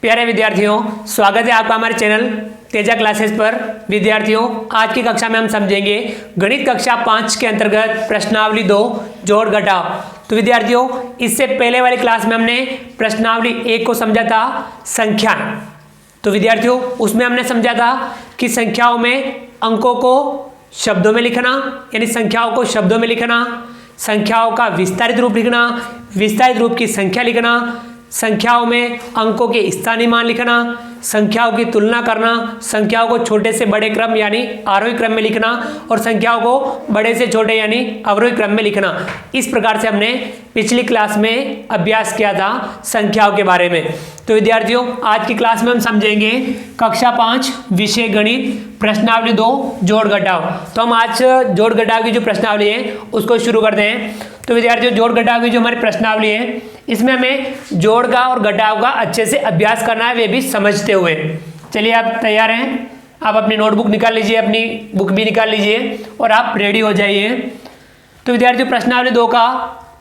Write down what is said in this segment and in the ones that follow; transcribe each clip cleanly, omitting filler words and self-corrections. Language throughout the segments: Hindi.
प्यारे विद्यार्थियों, स्वागत है आपका हमारे चैनल तेजा क्लासेस पर। विद्यार्थियों, आज की कक्षा में हम समझेंगे गणित कक्षा 5 के अंतर्गत प्रश्नावली 2 जोड़ घटाव। तो विद्यार्थियों, इससे पहले वाली क्लास में हमने प्रश्नावली 1 को समझा था संख्या। तो विद्यार्थियों, उसमें हमने समझा था कि संख्याओं में अंकों को शब्दों में लिखना, यानी संख्याओं को शब्दों में लिखना, संख्याओं का विस्तारित रूप लिखना, विस्तारित रूप की संख्या लिखना, संख्याओं में अंकों के स्थानीय मान लिखना, संख्याओं की तुलना करना, संख्याओं को छोटे से बड़े क्रम यानी आरोही क्रम में लिखना और संख्याओं को बड़े से छोटे यानी अवरोही क्रम में लिखना। इस प्रकार से हमने पिछली क्लास में अभ्यास किया था संख्याओं के बारे में। तो विद्यार्थियों, आज की क्लास में हम समझेंगे कक्षा 5 विषय गणित प्रश्नावली 2 जोड़ घटाव। तो हम आज जोड़ घटाव की जो प्रश्नावली है उसको शुरू करते हैं। तो विद्यार्थियों, जोड़ घटाव की जो हमारी प्रश्नावली है इसमें हमें जोड़ का और घटाव का अच्छे से अभ्यास करना है, वे भी समझते हुए। चलिए, आप तैयार हैं? आप अपनी नोटबुक निकाल लीजिए, अपनी बुक भी निकाल लीजिए और आप रेडी हो जाइए। तो विद्यार्थियों, प्रश्नावली 2 का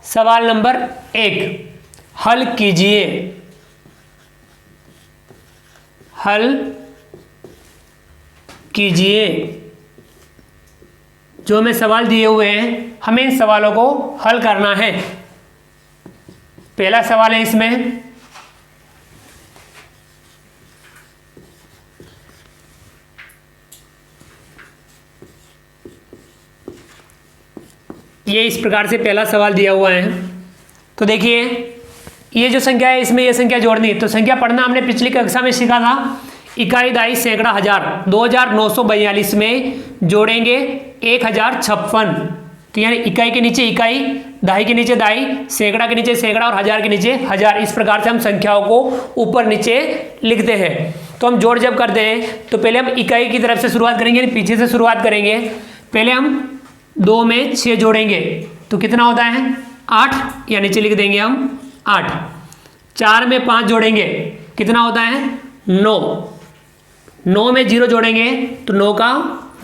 सवाल नंबर 1 हल कीजिए। हल कीजिए। जो हमें सवाल दिए हुए हैं, हमें इन सवालों को हल करना है। पहला सवाल है इसमें, ये इस प्रकार से पहला सवाल दिया हुआ है। तो देखिए, ये जो संख्या है इसमें ये संख्या जोड़नी है। तो संख्या पढ़ना हमने पिछली कक्षा में सीखा था। इकाई, दहाई, सैकड़ा, हजार 2942 में जोड़ेंगे 1056। तो यानी इकाई के नीचे इकाई, दहाई के नीचे दहाई, सैकड़ा के नीचे सैकड़ा और हजार के नीचे हजार। इस प्रकार से हम संख्याओं को ऊपर नीचे लिखते हैं। तो हम जोड़ जब करते हैं तो पहले हम इकाई की तरफ से शुरुआत करेंगे, यानी पीछे से शुरुआत करेंगे। पहले हम 2 में 6 जोड़ेंगे तो कितना होता है 8, या नीचे लिख देंगे हम 8। 4 में 5 जोड़ेंगे कितना होता है 9। 9 में 0 जोड़ेंगे तो 9 का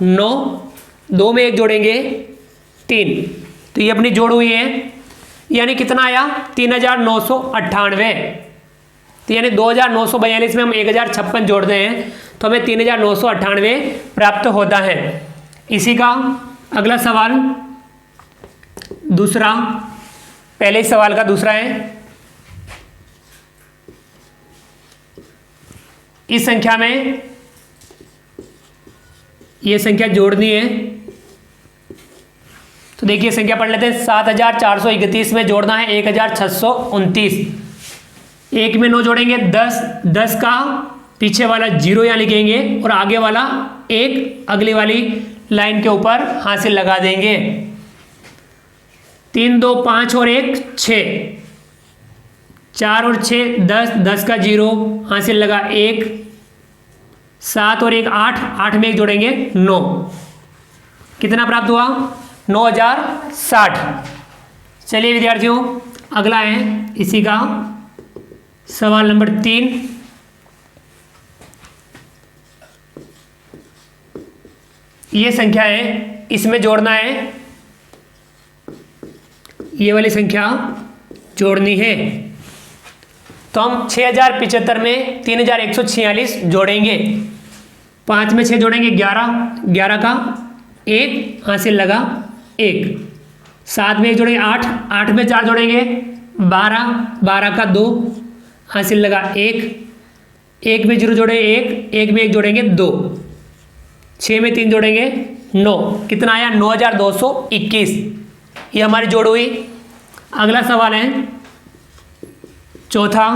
9। 2 में 1 जोड़ेंगे 3। तो ये अपनी जोड़ हुई है, यानी कितना आया 3998। तो यानी 2942 में हम 1056 जोड़ते हैं तो हमें 3998 प्राप्त होता है। इसी का अगला सवाल दूसरा, पहले सवाल का दूसरा है। इस संख्या में ये संख्या जोड़नी है। तो देखिए, संख्या पढ़ लेते हैं। 7431 में जोड़ना है 1629। 1 में 9 जोड़ेंगे 10। 10 का पीछे वाला 0 यहाँ लिखेंगे और आगे वाला 1 अगली वाली लाइन के ऊपर हासिल लगा देंगे। 3 2 5 और 1 6। 4 और 6 10। 10 का 0 हासिल लगा 1। 7 और 1 8। 8 में 1 जोड़ेंगे 9। कितना प्राप्त हुआ 9060। चलिए विद्यार्थियों, अगला है इसी का सवाल नंबर 3। ये संख्या है, इसमें जोड़ना है, ये वाली संख्या जोड़नी है। तो हम 6075 में 3146 जोड़ेंगे। 5 में 6 जोड़ेंगे 11। 11 का 1 हासिल लगा 1। 7 में 1 जोड़ेंगे 8। 8 में 4 जोड़ेंगे 12। 12 का 2 हासिल लगा 1। 1 में 0 जोड़े 1। 1 में 1 जोड़ेंगे 2। 6 में 3 जोड़ेंगे 9। कितना आया 9221। ये हमारी जोड़ हुई। अगला सवाल है चौथा।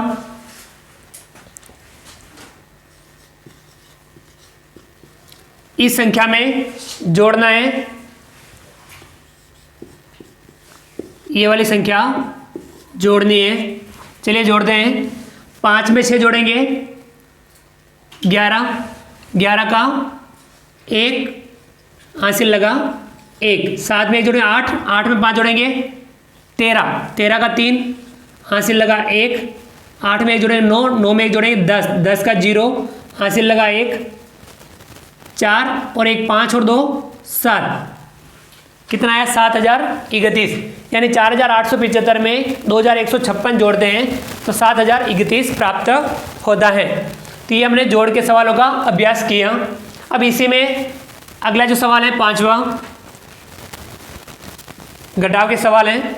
इस संख्या में जोड़ना है ये वाली संख्या जोड़नी है। चलिए जोड़ते हैं। 5 में 6 जोड़ेंगे 11। 11 का 1 हासिल लगा 1। 7 में 1 जोड़ेंगे 8। 8 में 5 जोड़ेंगे 13। 13 का 3 हासिल लगा 1। 8 में 1 जोड़ेंगे 9। 9 में 1 जोड़ेंगे 10। 10 का 0 हासिल लगा 1। 4 और 1 5 और 2 7। कितना आया 7031, यानी 4875 में 2156 जोड़ते हैं तो 7031 प्राप्त होता है। तो ये हमने जोड़ के सवालों का अभ्यास किया। अब इसी में अगला जो सवाल है 5वां, घटाव के सवाल हैं।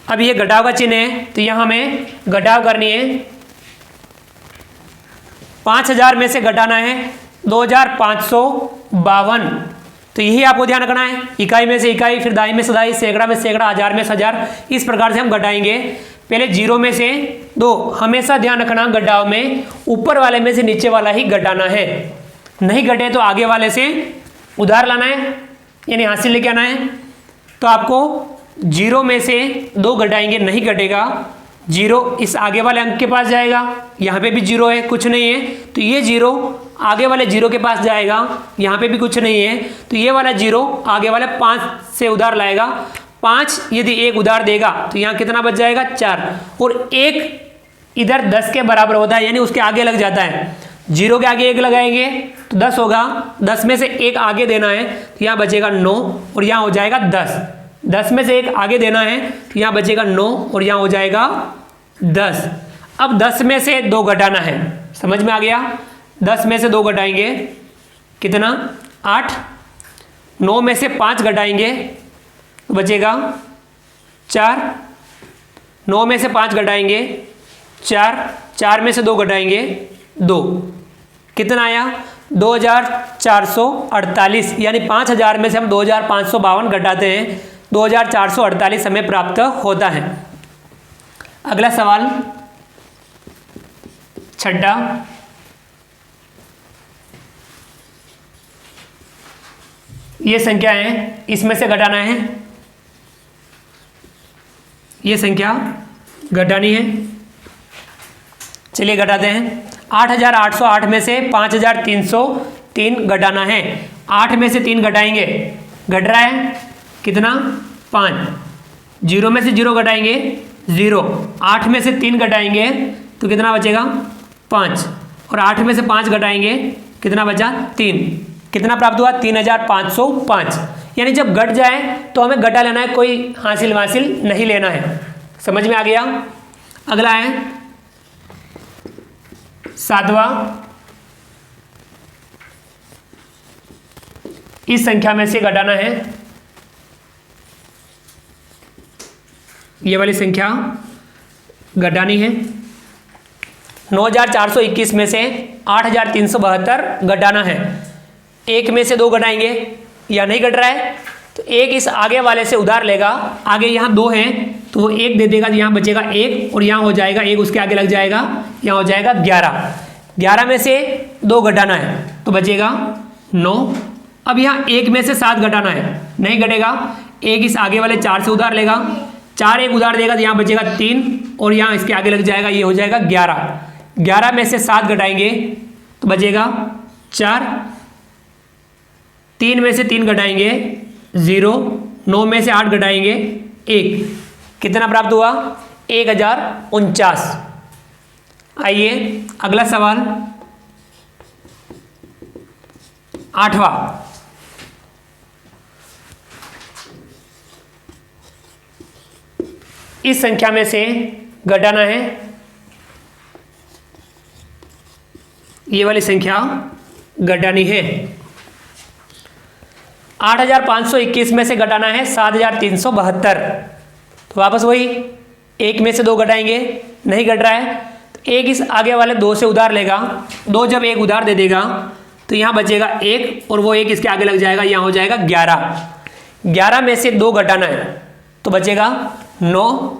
अब ये घटाव का चिन्ह है तो यहाँ हमें घटाव करनी है। 5000 में से घटाना है 2552, तो यही आपको ध्यान रखना है। इकाई में से इकाई, फिर दाई में से दाई, सैकड़ा में सैकड़ा, हजार में से हजार, इस प्रकार से हम घटाएंगे। पहले 0 में से 2, हमेशा ध्यान रखना घटाव में ऊपर वाले में से नीचे वाला ही घटाना है, नहीं घटे तो आगे वाले से उधार लाना है, यानी हासिल लेके आना है। तो आपको 0 में से 2 घटाएंगे, नहीं घटेगा, 0 इस आगे वाले अंक के पास जाएगा, यहाँ पे भी 0 है, कुछ नहीं है, तो ये 0 आगे वाले 0 के पास जाएगा, यहाँ पे भी कुछ नहीं है, तो ये वाला 0 आगे वाले 5 से उधार लाएगा। 5 यदि 1 उधार देगा तो यहाँ कितना बच जाएगा 4, और 1 इधर 10 के बराबर होता है, यानी उसके आगे लग जाता है। 0 के आगे 1 लगाएंगे तो 10 होगा, 10 में से 1 आगे देना है तो यहाँ बचेगा 9 और यहाँ हो जाएगा 10। 10 में से 1 आगे देना है तो यहाँ बचेगा 9 और यहाँ हो जाएगा 10। अब 10 में से 2 घटाना है, समझ में आ गया। 10 में से 2 घटाएंगे कितना 8, 9 में से 5 घटाएंगे तो बचेगा 4, 9 में से 5 घटाएंगे 4, 4 में से 2 घटाएंगे 2, कितना आया 2448, यानी 5000 में से हम 2552 घटाते हैं, 2448 हमें प्राप्त होता है। अगला सवाल 6, ये संख्या है, इसमें से घटाना है, ये संख्या घटानी है। चलिए घटाते हैं। 8808 में से 5303 घटाना है। 8 में से 3 घटाएंगे, घट रहा है कितना 5, 0 में से 0 घटाएंगे 0, 8 में से 3 घटाएंगे तो कितना बचेगा 5, और 8 में से 5 घटाएंगे कितना बचा 3, कितना प्राप्त हुआ 3505। यानी जब घट जाए तो हमें घटा लेना है, कोई हासिल वासिल नहीं लेना है। समझ में आ गया। अगला है 7वां, इस संख्या में से घटाना है, ये वाली संख्या घटानी है। 9421 में से 8372 घटाना है। 1 में से 2 घटाएंगे, या नहीं घट रहा है तो 1 इस आगे वाले से उधार लेगा, आगे यहाँ 2 हैं तो वो 1 दे देगा, यहाँ बचेगा 1 और यहाँ हो जाएगा 1 उसके आगे लग जाएगा, यहाँ हो जाएगा 11। 11 में से 2 घटाना है तो बचेगा 9। अब यहाँ 1 में से 7 घटाना है, नहीं घटेगा, 1 इस आगे वाले 4 से उधार लेगा, 4 1 उधार देगा तो यहाँ बचेगा 3 और यहाँ इसके आगे लग जाएगा, ये हो जाएगा 11। 11 में से 7 घटाएंगे तो बचेगा 4, 3 में से 3 घटाएंगे 0, 9 में से 8 घटाएंगे 1, कितना प्राप्त हुआ 1049। आइए अगला सवाल 8वां, इस संख्या में से घटाना है, ये वाली संख्या घटानी है। 8521 में से घटाना है 7372, तो वापस वही 1 में से 2 घटाएंगे, नहीं घट रहा है तो 1 इस आगे वाले 2 से उधार लेगा, 2 जब 1 उधार दे देगा तो यहाँ बचेगा 1 और वो 1 इसके आगे लग जाएगा, यहाँ हो जाएगा 11। 11 में से 2 घटाना है तो बचेगा 9,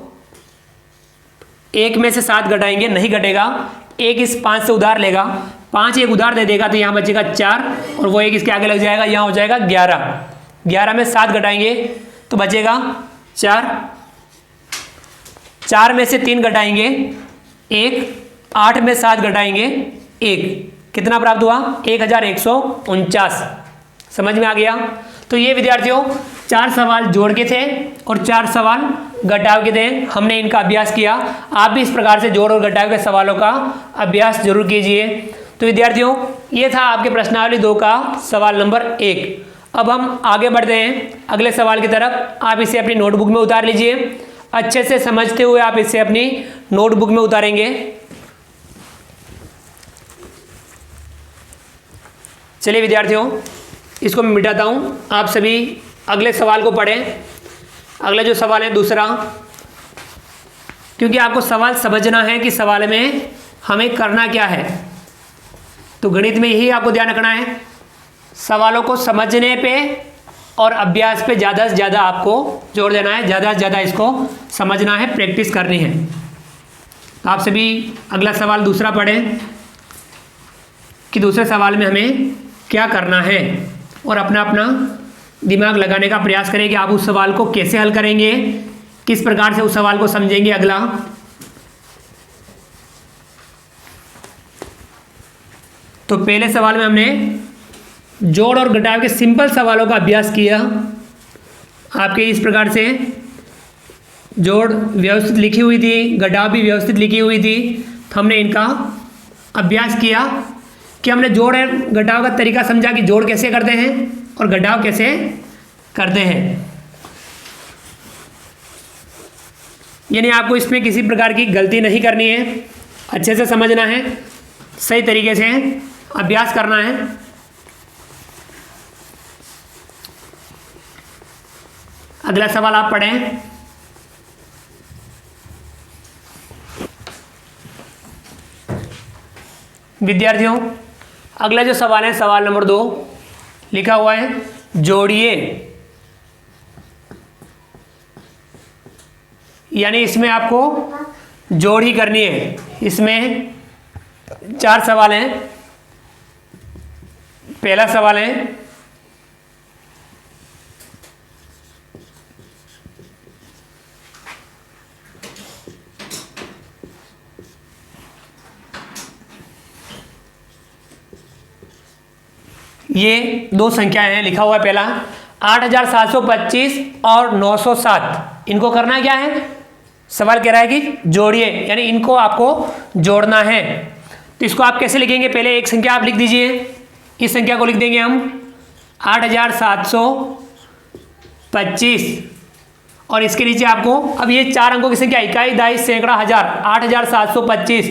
1 में से 7 घटाएंगे, नहीं घटेगा, 1 इस 5 से उधार लेगा, 5 1 उधार दे देगा तो यहाँ बचेगा 4 और वो 1 इसके आगे लग जाएगा, यहाँ हो जाएगा 11। 11 में 7 घटाएंगे तो बचेगा 4, 4 में से 3 घटाएंगे 1, 8 में 7 घटाएंगे 1, कितना प्राप्त हुआ 1149। समझ में आ गया। तो ये विद्यार्थियों 4 सवाल जोड़ के थे और 4 सवाल घटाव के थे, हमने इनका अभ्यास किया। आप भी इस प्रकार से जोड़ और घटाव के सवालों का अभ्यास जरूर कीजिए। तो विद्यार्थियों, ये था आपके प्रश्नावली 2 का सवाल नंबर 1। अब हम आगे बढ़ते हैं अगले सवाल की तरफ। आप इसे अपनी नोटबुक में उतार लीजिए, अच्छे से समझते हुए आप इसे अपनी नोटबुक में उतारेंगे। चलिए विद्यार्थियों, इसको मैं मिटाता हूँ, आप सभी अगले सवाल को पढ़ें। अगला जो सवाल है दूसरा, क्योंकि आपको सवाल समझना है कि सवाल में हमें करना क्या है। तो गणित में यही आपको ध्यान रखना है, सवालों को समझने पे और अभ्यास पे ज़्यादा से ज़्यादा आपको जोर देना है, ज़्यादा से ज़्यादा इसको समझना है, प्रैक्टिस करनी है। तो आप सभी अगला सवाल दूसरा पढ़ें कि दूसरे सवाल में हमें क्या करना है, और अपना अपना दिमाग लगाने का प्रयास करें कि आप उस सवाल को कैसे हल करेंगे, किस प्रकार से उस सवाल को समझेंगे। अगला तो पहले सवाल में हमने जोड़ और घटाव के सिंपल सवालों का अभ्यास किया। आपके इस प्रकार से जोड़ व्यवस्थित लिखी हुई थी, घटाव भी व्यवस्थित लिखी हुई थी। तो हमने इनका अभ्यास किया कि हमने जोड़ और घटाव का तरीका समझा कि जोड़ कैसे करते हैं और घटाव कैसे करते हैं। यानी आपको इसमें किसी प्रकार की गलती नहीं करनी है, अच्छे से समझना है, सही तरीके से अभ्यास करना है। अगला सवाल आप पढ़ें। विद्यार्थियों, अगला जो सवाल है सवाल नंबर 2, लिखा हुआ है जोड़िए। यानी इसमें आपको जोड़ ही करनी है। इसमें 4 सवाल हैं। पहला सवाल है ये 2 संख्याएं हैं, लिखा हुआ है पहला 8725 और 907। इनको करना क्या है, सवाल कह रहा है कि जोड़िए, यानी इनको आपको जोड़ना है। तो इसको आप कैसे लिखेंगे, पहले एक संख्या आप लिख दीजिए। इस संख्या को लिख देंगे हम 8725, और इसके नीचे आपको अब ये 4 अंकों की संख्या, इकाई, दहाई, सैकड़ा, हजार, 8725।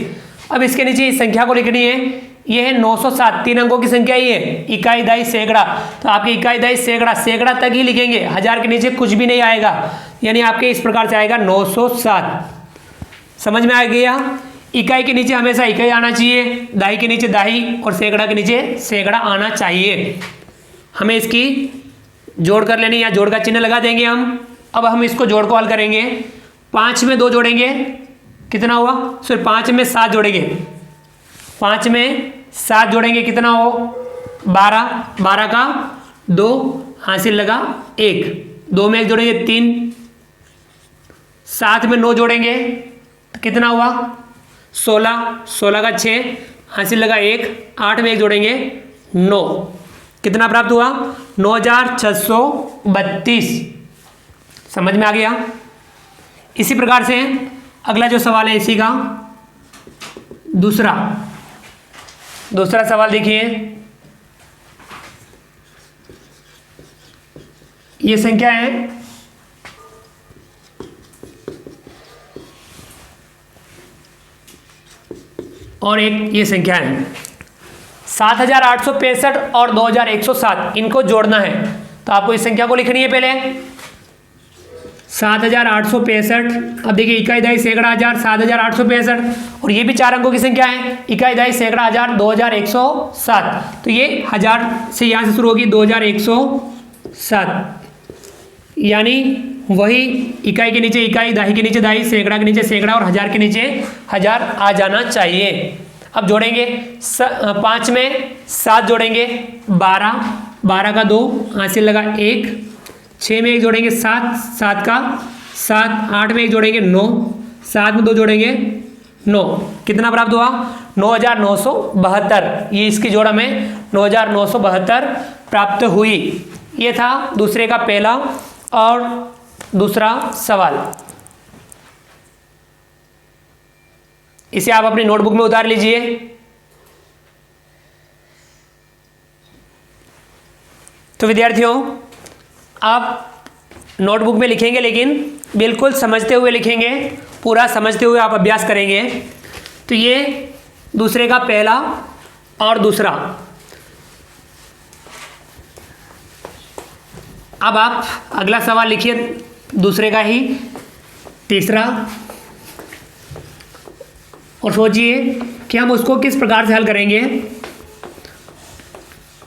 अब इसके नीचे इस संख्या को लिखनी है, ये है 907, 3 अंकों की संख्या ही है, इकाई, दहाई, सैकड़ा। तो आपके इकाई, दहाई, सैकड़ा, सैकड़ा तक ही लिखेंगे, हजार के नीचे कुछ भी नहीं आएगा। यानी आपके इस प्रकार से आएगा 907। समझ में आ गया। इकाई के नीचे हमेशा इकाई आना चाहिए, दहाई के नीचे दहाई, और सैकड़ा के नीचे सैकड़ा आना चाहिए। हमें इसकी जोड़ कर लेनी, या जोड़ का चिन्ह लगा देंगे हम। अब हम इसको जोड़ को हल करेंगे। 5 में 2 जोड़ेंगे, कितना हुआ, सॉरी 5 में 7 जोड़ेंगे, 5 में 7 जोड़ेंगे, कितना हो 12, 12 का 2 हासिल लगा 1, 2 में 1 जोड़ेंगे 3, 7 में 9 जोड़ेंगे तो कितना हुआ 16, 16 का 6 हासिल लगा 1, 8 में 1 जोड़ेंगे 9, कितना प्राप्त हुआ 9632। समझ में आ गया। इसी प्रकार से अगला जो सवाल है इसी का दूसरा सवाल देखिए। ये संख्या है और एक ये संख्या है 7865 और 2107, इनको जोड़ना है। तो आपको इस संख्या को लिखनी है पहले 7865। अब देखिए इकाई, दहाई, सैकड़ा, हजार, 7865, और ये भी 4 अंकों की संख्या है, इकाई, दहाई, सैकड़ा, हजार, 2107। तो ये हजार से यहाँ से शुरू होगी 2107, यानी वही इकाई के नीचे इकाई, दहाई के नीचे दहाई, सैकड़ा के नीचे सैकड़ा और हजार के नीचे हजार आ जाना चाहिए। अब जोड़ेंगे 5 में 7 जोड़ेंगे 12, 12 का 2 हासिल लगा 1, 6 में 1 जोड़ेंगे 7, 7 का 7, 8 में 1 जोड़ेंगे 9, 7 में 2 जोड़ेंगे 9, कितना प्राप्त हुआ 9972। ये इसकी जोड़ हमें 9972 प्राप्त हुई। ये था दूसरे का पहला और दूसरा सवाल। इसे आप अपनी नोटबुक में उतार लीजिए। तो विद्यार्थियों, आप नोटबुक में लिखेंगे, लेकिन बिल्कुल समझते हुए लिखेंगे, पूरा समझते हुए आप अभ्यास करेंगे। तो ये दूसरे का पहला और दूसरा। अब आप अगला सवाल लिखिए, दूसरे का ही तीसरा, और सोचिए कि हम उसको किस प्रकार से हल करेंगे।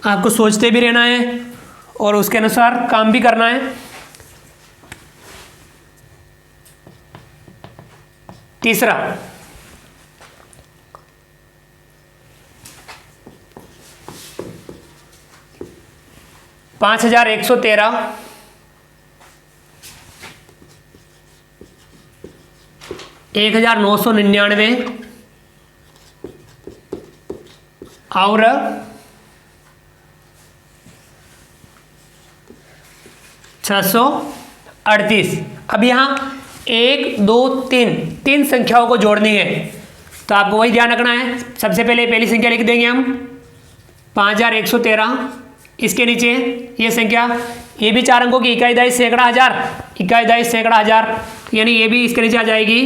आपको सोचते भी रहना है और उसके अनुसार काम भी करना है। तीसरा, 5113 1999 और 638। अब यहाँ 1 2 3 संख्याओं को जोड़नी है, तो आपको वही ध्यान रखना है। सबसे पहले पहली संख्या लिख देंगे हम 5113। इसके नीचे ये संख्या, ये भी 4 अंकों की, इकाई दाई सैकड़ा हजार, इकाई दाई सैकड़ा हजार, यानी ये भी इसके नीचे आ जाएगी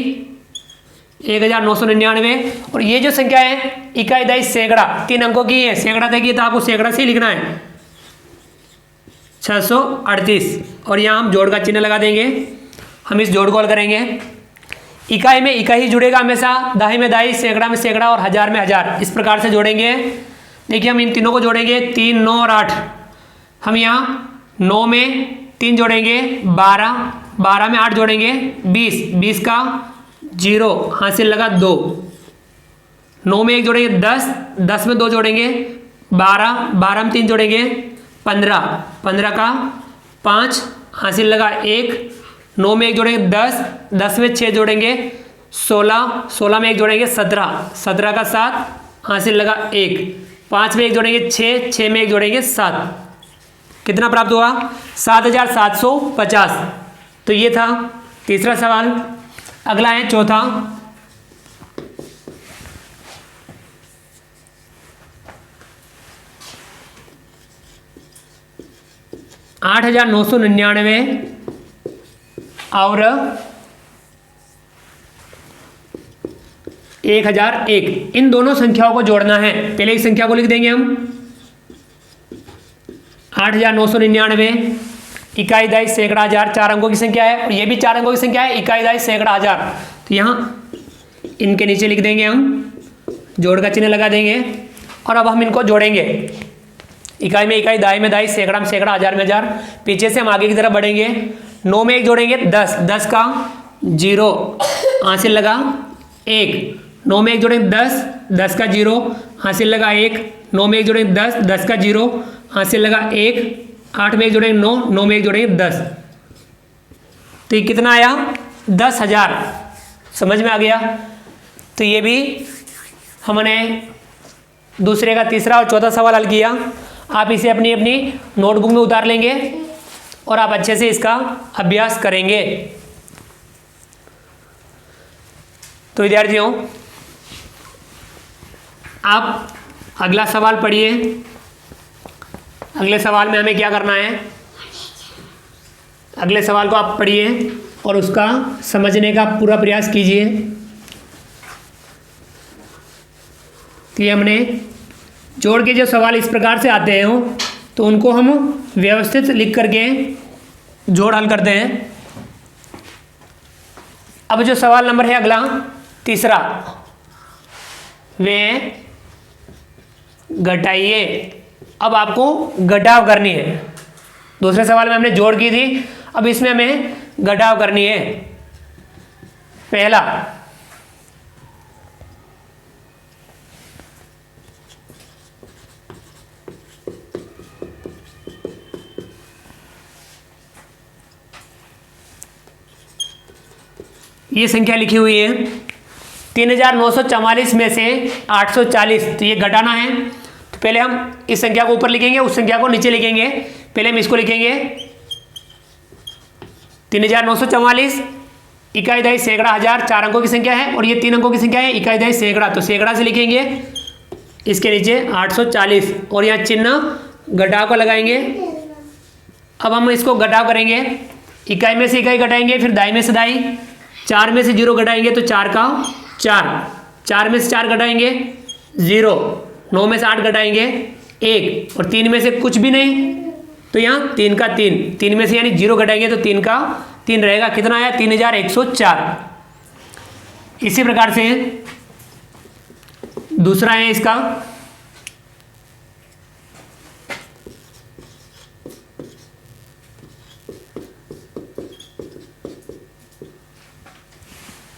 1999। और ये जो संख्या है इकाई दाई सैकड़ा, 3 अंकों की है, सैकड़ा तक की, तो आपको सैकड़ा से लिखना है 638। और यहाँ हम जोड़ का चिन्ह लगा देंगे। हम इस जोड़ को हल करेंगे। इकाई में इकाई जुड़ेगा हमेशा, दाई में दाई, सैकड़ा में सैकड़ा और हजार में हजार, इस प्रकार से जोड़ेंगे। देखिए हम इन तीनों को जोड़ेंगे, 3 9 और 8। हम यहाँ 9 में 3 जोड़ेंगे 12, 12 में 8 जोड़ेंगे 20, 20 का 0 हासिल लगा 2। 9 में 1 जोड़ेंगे 10, 10 में 2 जोड़ेंगे 12, 12 में 3 जोड़ेंगे 15, 15 का 5 हासिल लगा 1। 9 में 1 जोड़ेंगे 10, 10 में 6 जोड़ेंगे 16, 16 में 1 जोड़ेंगे 17, 17 का 7 हासिल लगा 1। 5 में 1 जोड़ेंगे 6, 6 में 1 जोड़ेंगे 7। कितना प्राप्त हुआ? 7750। तो ये था तीसरा सवाल। अगला है चौथा। आठ 8999 और 1001, इन दोनों संख्याओं को जोड़ना है। पहले एक संख्या को लिख देंगे हम 8999, इकाई दाई सैकड़ा हजार, 4 अंकों की संख्या है, और ये भी 4 अंकों की संख्या है, इकाई दाई सैकड़ा हजार। तो यहाँ इनके नीचे लिख देंगे हम, जोड़ का चिन्ह लगा देंगे। और अब हम इनको जोड़ेंगे, इकाई में इकाई, दाई में दाई, सैकड़ा में सैकड़ा, हजार में हजार। पीछे से हम आगे की तरफ बढ़ेंगे। 9 में 1 जोड़ेंगे 10, 10 का 0 हासिल लगा 1। 9 में 1 जोड़ेंगे 10, 10 का 0 हासिल लगा 1। 9 में 1 जोड़ेंगे 10, 10 का 0 हासिल लगा 1। 8 में 1 जोड़ेंगे 9, 9 में 1 जोड़ेंगे 10। तो ये कितना आया? 10,000। समझ में आ गया? तो ये भी हमने दूसरे का तीसरा और चौथा सवाल हल किया। आप इसे अपनी अपनी नोटबुक में उतार लेंगे और आप अच्छे से इसका अभ्यास करेंगे। तो विद्यार्थियों, आप अगला सवाल पढ़िए। अगले सवाल में हमें क्या करना है? अगले सवाल को आप पढ़िए और उसका समझने का पूरा प्रयास कीजिए। तो ये हमने जोड़ के जो सवाल इस प्रकार से आते हैं तो उनको हम व्यवस्थित लिख करके जोड़ हल करते हैं। अब जो सवाल नंबर है अगला तीसरा, वे घटाइए। अब आपको घटाव करनी है। दूसरे सवाल में हमने जोड़ की थी, अब इसमें हमें घटाव करनी है। पहला, ये संख्या लिखी हुई है 3944 में से 840, तो ये घटाना है। तो पहले हम इस संख्या को ऊपर लिखेंगे, उस संख्या को नीचे लिखेंगे। पहले हम इसको लिखेंगे 3944 इकाई दहाई सैकड़ा हजार 4 अंकों की संख्या है और ये 3 अंकों की संख्या है इकाई दहाई सैकड़ा, तो सैकड़ा से लिखेंगे, इसके नीचे 840 और यहाँ चिन्ह घटाव को लगाएंगे। अब हम इसको घटाव करेंगे, इकाई में से इकाई घटाएंगे, फिर दाई में से दाई, 4 में से 0 घटाएंगे तो 4 का 4, 4 में से 4 घटाएंगे 0, 9 में से 8 घटाएंगे 1 और 3 में से कुछ भी नहीं तो यहाँ 3 का 3, 3 में से यानी 0 घटाएंगे तो 3 का 3 रहेगा। कितना आया? 3104। इसी प्रकार से दूसरा है इसका,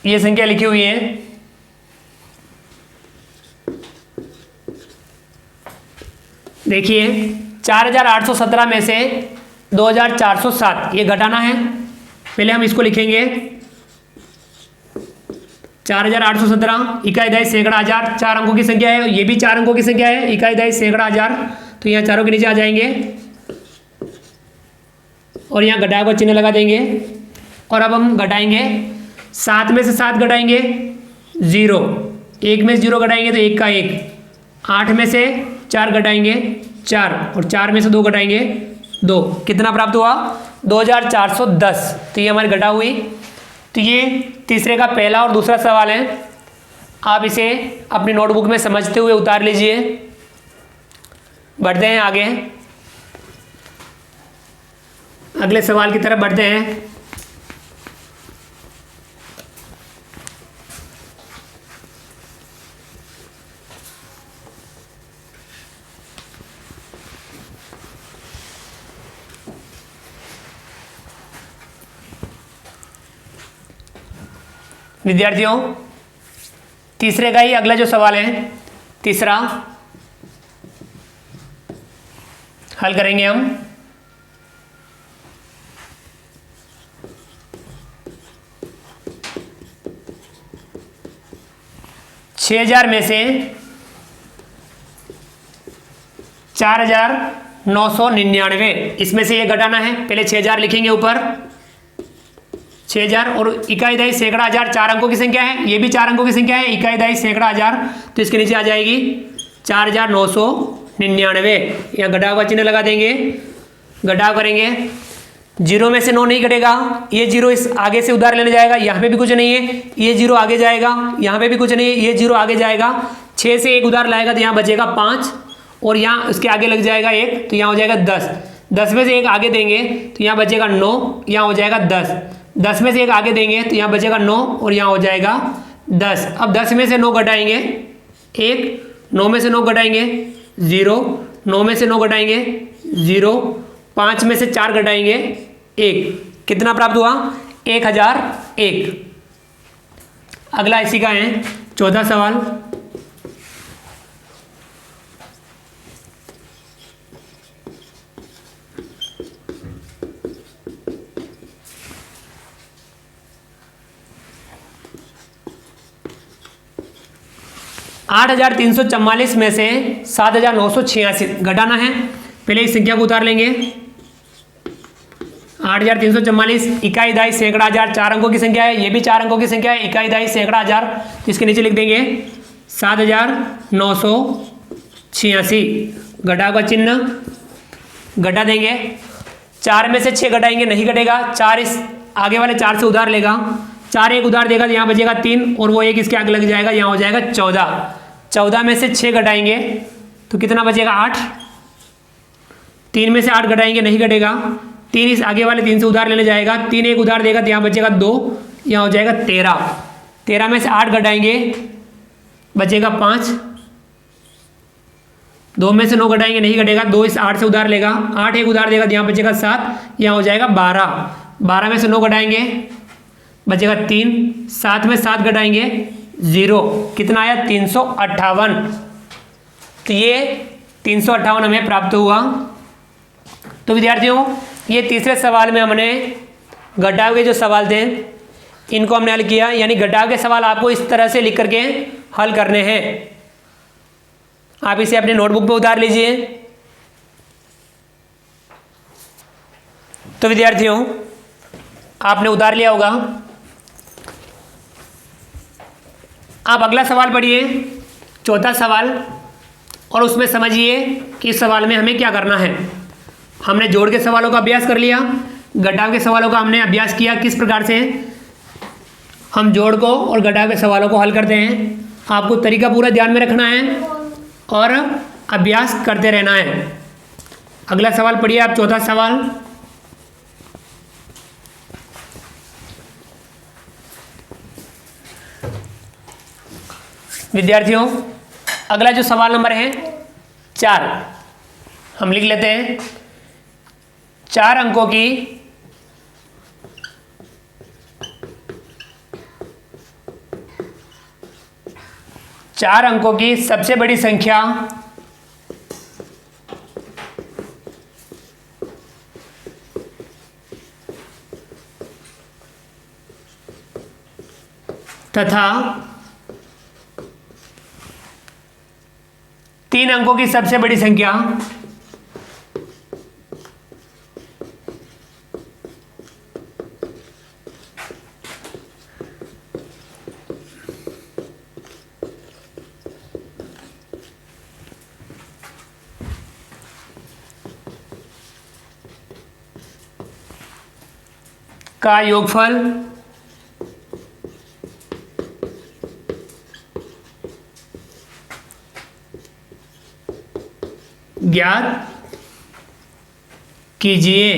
ये संख्या लिखी हुई है, देखिए 4817 में से 2407 ये घटाना है। पहले हम इसको लिखेंगे 4817 इकाई दहाई सैकड़ा हजार, 4 अंकों की संख्या है, ये भी 4 अंकों की संख्या है, इकाई दहाई सैकड़ा हजार, तो यहाँ चारों के नीचे आ जाएंगे और यहाँ घटाव का चिन्ह लगा देंगे। और अब हम घटाएंगे, 7 में से 7 घटाएंगे 0, 1 में से 0 घटाएंगे तो 1 का 1, 8 में से 4 घटाएंगे 4 और 4 में से 2 घटाएंगे 2, कितना प्राप्त हुआ? 2410। तो ये हमारी घटा हुई। तो ये तीसरे का पहला और दूसरा सवाल है, आप इसे अपनी नोटबुक में समझते हुए उतार लीजिए। बढ़ते हैं आगे, अगले सवाल की तरफ बढ़ते हैं। विद्यार्थियों, तीसरे का ही अगला जो सवाल है, तीसरा हल करेंगे हम। छः 6000 में से 4999, इसमें से ये घटाना है। पहले 6000 लिखेंगे ऊपर, 6000 और इकाई दहाई सैकड़ा हजार 4 अंकों की संख्या है, ये भी 4 अंकों की संख्या है, इकाई दहाई सैकड़ा हजार, तो इसके नीचे आ जाएगी 4999। यहाँ घटाव का चिन्ह लगा देंगे, घटाव करेंगे, 0 में से 9 नहीं घटेगा, ये 0 इस आगे से उधार लेने जाएगा, यहाँ पे भी कुछ नहीं है, ये 0 आगे जाएगा, यहाँ पे भी कुछ नहीं है, ये 0 आगे जाएगा, 6 से 1 उधार लाएगा तो यहाँ बचेगा 5 और यहाँ उसके आगे लग जाएगा 1, तो यहाँ हो जाएगा 10, 10 में से 1 आगे देंगे तो यहाँ बचेगा 9, यहाँ हो जाएगा 10, 10 में से 1 आगे देंगे तो यहाँ बचेगा 9 और यहाँ हो जाएगा 10। अब 10 में से 9 घटाएंगे 1, 9 में से 9 घटाएंगे 0, 9 में से 9 घटाएंगे 0, 5 में से 4 घटाएंगे 1, कितना प्राप्त हुआ? 1001। अगला इसी का है 14 सवाल। आठ 8344 में से 7986 घटाना है। पहले इस संख्या को उतार लेंगे, 8344 इकाई दहाई सैकड़ा हजार 4 अंकों की संख्या है, ये भी 4 अंकों की संख्या है, इकाई दहाई सैकड़ा हजार, इसके नीचे लिख देंगे 7986, घटाव का चिन्ह घटा देंगे, 4 में से 6 घटाएंगे नहीं घटेगा, 4 इस आगे वाले 4 से उधार लेगा, 4 एक उधार देगा तो यहाँ बचेगा 3 और वो एक इसके आगे लग जाएगा, यहाँ हो जाएगा 14, 14 में से 6 घटाएंगे तो कितना बचेगा? 8, 3 में से 8 घटाएंगे नहीं घटेगा, 3 इस आगे वाले 3 से उधार लेने जाएगा, 3 एक उधार देगा तो यहाँ बचेगा 2, यहाँ हो जाएगा 13, 13 में से 8 घटाएंगे बचेगा 5, 2 में से 9 घटाएंगे नहीं घटेगा, 2 इस 8 से उधार लेगा, 8 एक उधार देगा तो यहाँ बचेगा 7, यहाँ हो जाएगा 12, 12 में से 9 घटाएंगे बचेगा 3, 7 में 7 घटाएंगे 0, कितना आया? 358। तो ये 358 हमें प्राप्त हुआ। तो विद्यार्थियों, ये तीसरे सवाल में हमने घटाव के जो सवाल थे इनको हमने हल किया, यानी घटाव के सवाल आपको इस तरह से लिख करके हल करने हैं। आप इसे अपने नोटबुक पे उतार लीजिए। तो विद्यार्थियों, आपने उतार लिया होगा। आप अगला सवाल पढ़िए, चौथा सवाल, और उसमें समझिए कि इस सवाल में हमें क्या करना है। हमने जोड़ के सवालों का अभ्यास कर लिया, घटाव के सवालों का हमने अभ्यास किया किस प्रकार से हम जोड़ को और घटाव के सवालों को हल करते हैं। आपको तरीका पूरा ध्यान में रखना है और अभ्यास करते रहना है। अगला सवाल पढ़िए आप, चौथा सवाल। विद्यार्थियों, अगला जो सवाल नंबर है 4, हम लिख लेते हैं। 4 अंकों की सबसे बड़ी संख्या तथा 3 अंकों की सबसे बड़ी संख्या का योगफल ज्ञात कीजिए।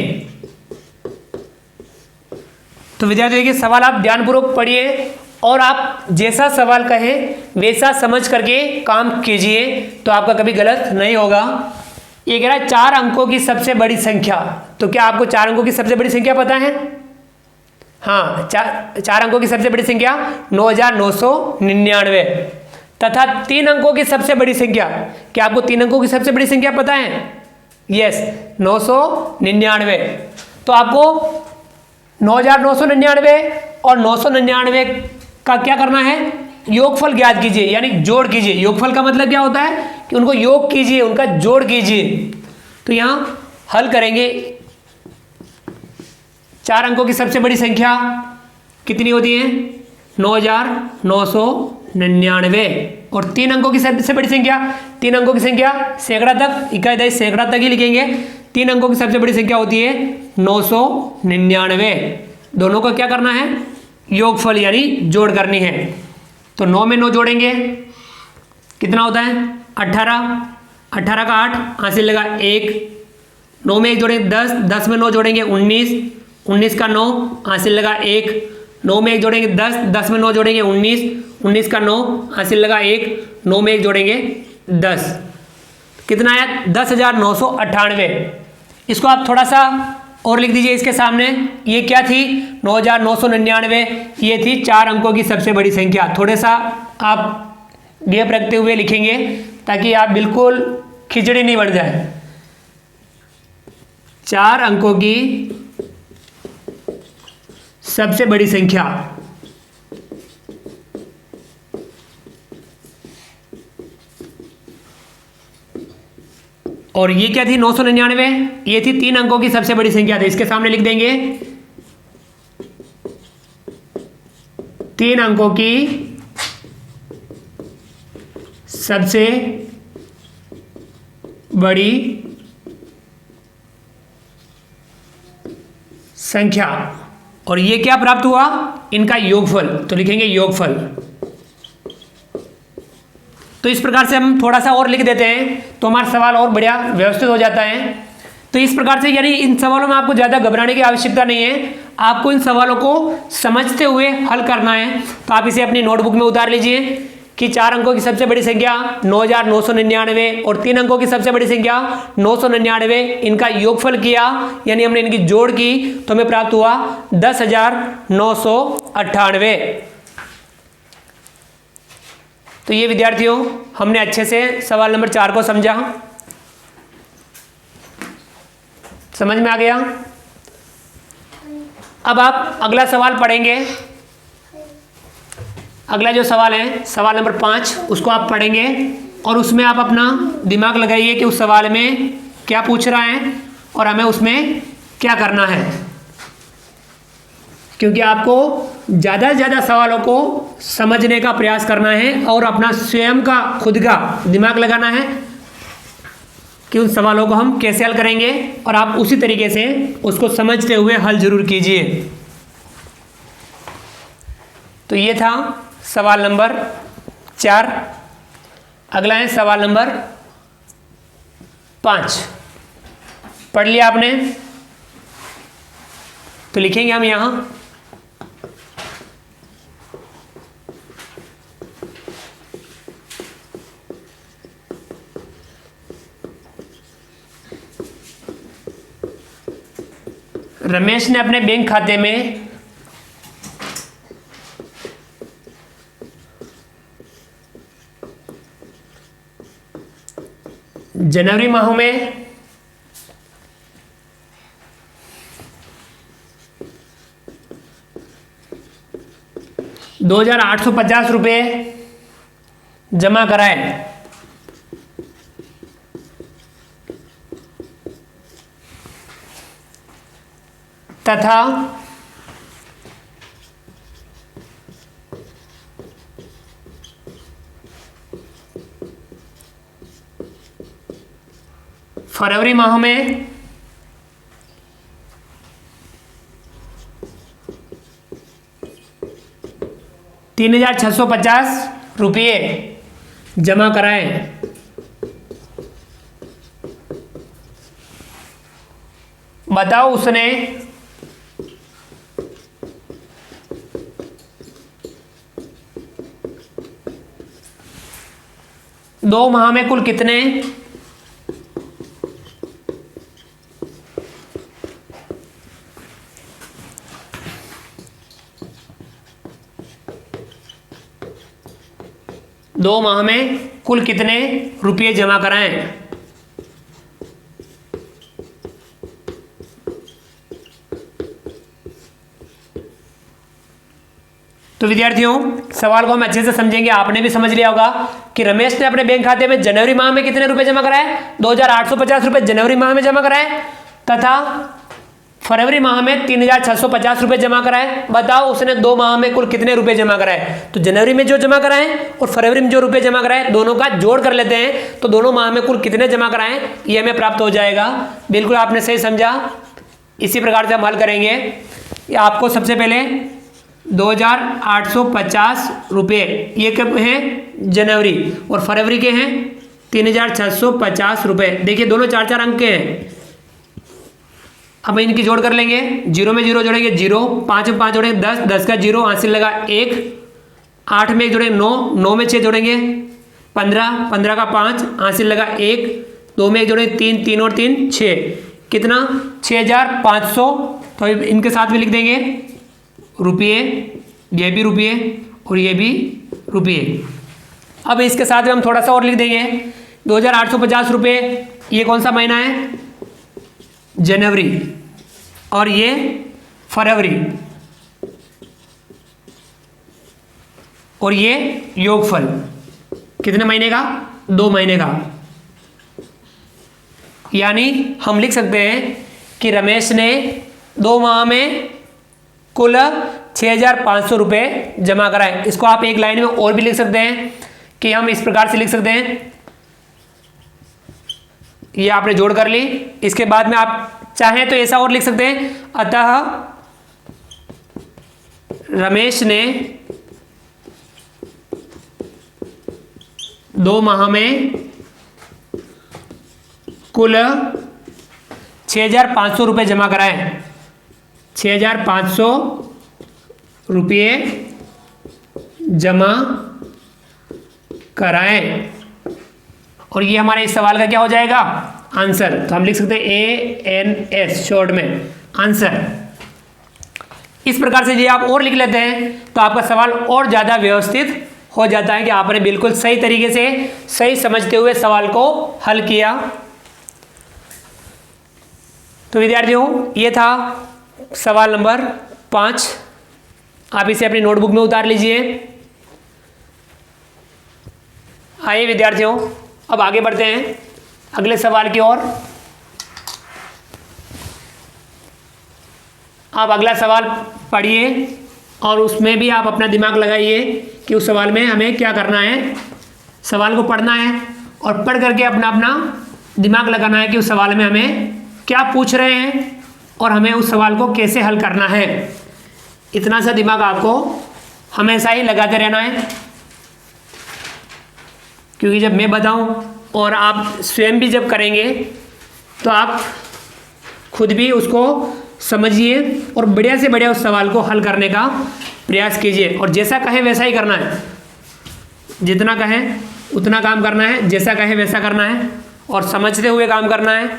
तो विद्यार्थियों देखिए, सवाल आप ध्यानपूर्वक पढ़िए और आप जैसा सवाल कहें वैसा समझ करके काम कीजिए, तो आपका कभी गलत नहीं होगा। ये कह रहा है 4 अंकों की सबसे बड़ी संख्या। तो क्या आपको 4 अंकों की सबसे बड़ी संख्या पता है? हाँ, 4 अंकों की सबसे बड़ी संख्या 9999 तथा 3 अंकों की सबसे बड़ी संख्या। क्या आपको 3 अंकों की सबसे बड़ी संख्या पता है? यस, 999। तो आपको 9999 और 999 का क्या करना है? योगफल ज्ञात कीजिए, यानी जोड़ कीजिए। योगफल का मतलब क्या होता है कि उनको योग कीजिए, उनका जोड़ कीजिए। तो यहां हल करेंगे। 4 अंकों की सबसे बड़ी संख्या कितनी होती है? 9999। और 3 अंकों की सबसे बड़ी संख्या, 3 अंकों की संख्या सैकड़ा तक, इकाई सैकड़ा तक ही लिखेंगे। 3 अंकों की सबसे बड़ी संख्या होती है 999। दोनों को क्या करना है? योगफल यानी जोड़ करनी है। तो 9 में 9 जोड़ेंगे, कितना होता है? 18। 18 का 8, हासिल लगा 1। 9 में 1 जोड़ेंगे 10। 10 में 9 जोड़ेंगे 19। 19 का 9, हासिल लगा 1। 9 में 1 जोड़ेंगे 10। 10 में 9 जोड़ेंगे 19। 19 का 9, हासिल लगा 1। 9 में 1 जोड़ेंगे 10। कितना आया? 10,998। इसको आप थोड़ा सा और लिख दीजिए इसके सामने। ये क्या थी? 9,999। ये थी 4 अंकों की सबसे बड़ी संख्या। थोड़े सा आप गैप रखते हुए लिखेंगे ताकि आप बिल्कुल खिचड़ी नहीं बन जाए। 4 अंकों की सबसे बड़ी संख्या और ये क्या थी? 999। ये थी 3 अंकों की सबसे बड़ी संख्या। थी इसके सामने लिख देंगे 3 अंकों की सबसे बड़ी संख्या। और ये क्या प्राप्त हुआ? इनका योगफल। तो लिखेंगे योगफल। तो इस प्रकार से हम थोड़ा सा और लिख देते हैं तो हमारा सवाल और बढ़िया व्यवस्थित हो जाता है। तो इस प्रकार से, यानी इन सवालों में आपको ज़्यादा घबराने की आवश्यकता नहीं है। आपको इन सवालों को समझते हुए हल करना है। तो आप इसे अपनी नोटबुक में उतार लीजिए कि 4 अंकों की सबसे बड़ी संख्या 9,999 और 3 अंकों की सबसे बड़ी संख्या 999। इनका योगफल किया, यानी हमने इनकी जोड़ की, तो हमें प्राप्त हुआ 10,998। तो ये विद्यार्थियों, हमने अच्छे से सवाल नंबर 4 को समझा। समझ में आ गया? अब आप अगला सवाल पढ़ेंगे। अगला जो सवाल है, सवाल नंबर 5, उसको आप पढ़ेंगे और उसमें आप अपना दिमाग लगाइए कि उस सवाल में क्या पूछ रहा है और हमें उसमें क्या करना है। क्योंकि आपको ज़्यादा से ज़्यादा सवालों को समझने का प्रयास करना है और अपना स्वयं का खुद का दिमाग लगाना है कि उन सवालों को हम कैसे हल करेंगे, और आप उसी तरीके से उसको समझते हुए हल जरूर कीजिए। तो ये था सवाल नंबर 4। अगला है सवाल नंबर 5। पढ़ लिया आपने? तो लिखेंगे हम यहां रमेश ने अपने बैंक खाते में जनवरी माह में 2,850 रुपये जमा कराए तथा फरवरी माह में 3,650 रुपये जमा कराएं। बताओ उसने दो माह में कुल कितने रुपये जमा कराएं। तो विद्यार्थियों, सवाल को हम अच्छे से समझेंगे। आपने भी समझ लिया होगा कि रमेश ने अपने बैंक खाते में जनवरी माह में कितने रुपए जमा कराए? 2,850 रुपए जनवरी माह में जमा कराए तथा फरवरी माह में 3,650 रुपए जमा कराए। बताओ उसने 2 माह में कुल कितने रुपए जमा कराए? तो जनवरी में जो जमा कराए और फरवरी में जो रुपए जमा कराए, दोनों का जोड़ कर लेते हैं तो दोनों माह में कुल कितने जमा कराए ये हमें प्राप्त हो जाएगा। बिल्कुल आपने सही समझा। इसी प्रकार से हम हल करेंगे। आपको सबसे पहले 2,850 रुपये ये कब है? जनवरी, और फरवरी के हैं 3,650 रुपये। देखिए दोनों 4-4 अंक के हैं। अब इनकी जोड़ कर लेंगे। 0 में 0 जोड़ेंगे 0, 5 में 5 जोड़ेंगे 10, 10 का 0 हासिल लगा 1, 8 में 1 जोड़ेंगे 9, 9 में 6 जोड़ेंगे 15, 15 का 5 हासिल लगा 1, 2 में 1 जोड़ेंगे 3, 3 और 3 6, कितना? 6,500। तो इनके साथ भी लिख देंगे रुपये, ये भी रुपये और ये भी रुपये। अब इसके साथ में हम थोड़ा सा और लिख देंगे 2,850 रुपये। ये कौन सा महीना है? जनवरी, और ये फरवरी, और ये योगफल कितने महीने का? 2 महीने का। यानी हम लिख सकते हैं कि रमेश ने 2 माह में कुल 6,500 रुपये जमा कराए। इसको आप एक लाइन में और भी लिख सकते हैं कि हम इस प्रकार से लिख सकते हैं। ये आपने जोड़ कर ली। इसके बाद में आप चाहें तो ऐसा और लिख सकते हैं, अतः रमेश ने 2 माह में कुल 6,500 रुपये जमा कराए। 6,500 रुपये जमा कराएं, और ये हमारे इस सवाल का क्या हो जाएगा? आंसर। तो हम लिख सकते हैं ANS शॉर्ट में, आंसर। इस प्रकार से ये आप और लिख लेते हैं तो आपका सवाल और ज़्यादा व्यवस्थित हो जाता है कि आपने बिल्कुल सही तरीके से सही समझते हुए सवाल को हल किया। तो विद्यार्थियों, ये था सवाल नंबर 5। आप इसे अपनी नोटबुक में उतार लीजिए। आइए विद्यार्थियों, अब आगे बढ़ते हैं अगले सवाल की ओर। आप अगला सवाल पढ़िए। और उसमें भी आप अपना दिमाग लगाइए कि उस सवाल में हमें क्या करना है। सवाल को पढ़ना है और पढ़ करके अपना अपना दिमाग लगाना है कि उस सवाल में हमें क्या पूछ रहे हैं और हमें उस सवाल को कैसे हल करना है। इतना सा दिमाग आपको हमेशा ही लगाते रहना है, क्योंकि जब मैं बताऊं और आप स्वयं भी जब करेंगे तो आप खुद भी उसको समझिए और बढ़िया से बढ़िया उस सवाल को हल करने का प्रयास कीजिए। और जैसा कहें वैसा ही करना है, जितना कहें उतना काम करना है, जैसा कहें वैसा करना है और समझते हुए काम करना है।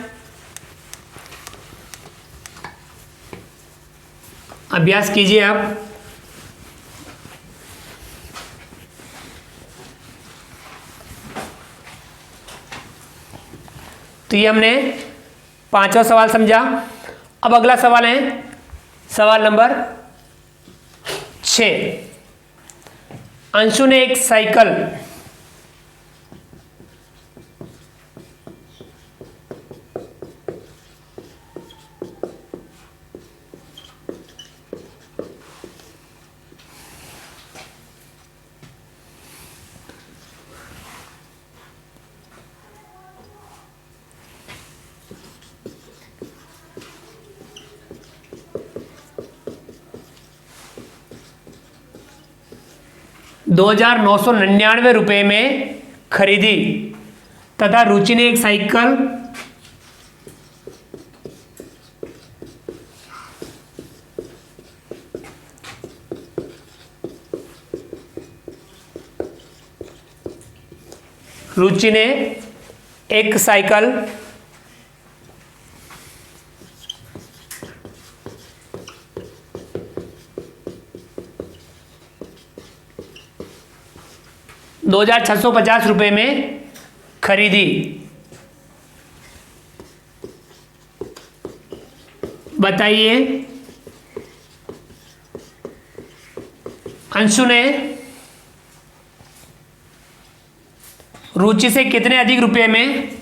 अभ्यास कीजिए आप। तो ये हमने पांचवा सवाल समझा। अब अगला सवाल है सवाल नंबर 6। अंशु ने एक साइकिल ₹2,999 में खरीदी तथा रुचि ने एक साइकिल रुचि ने एक साइकिल ₹2,650 में खरीदी। बताइए अंशु ने रुचि से कितने अधिक रुपए में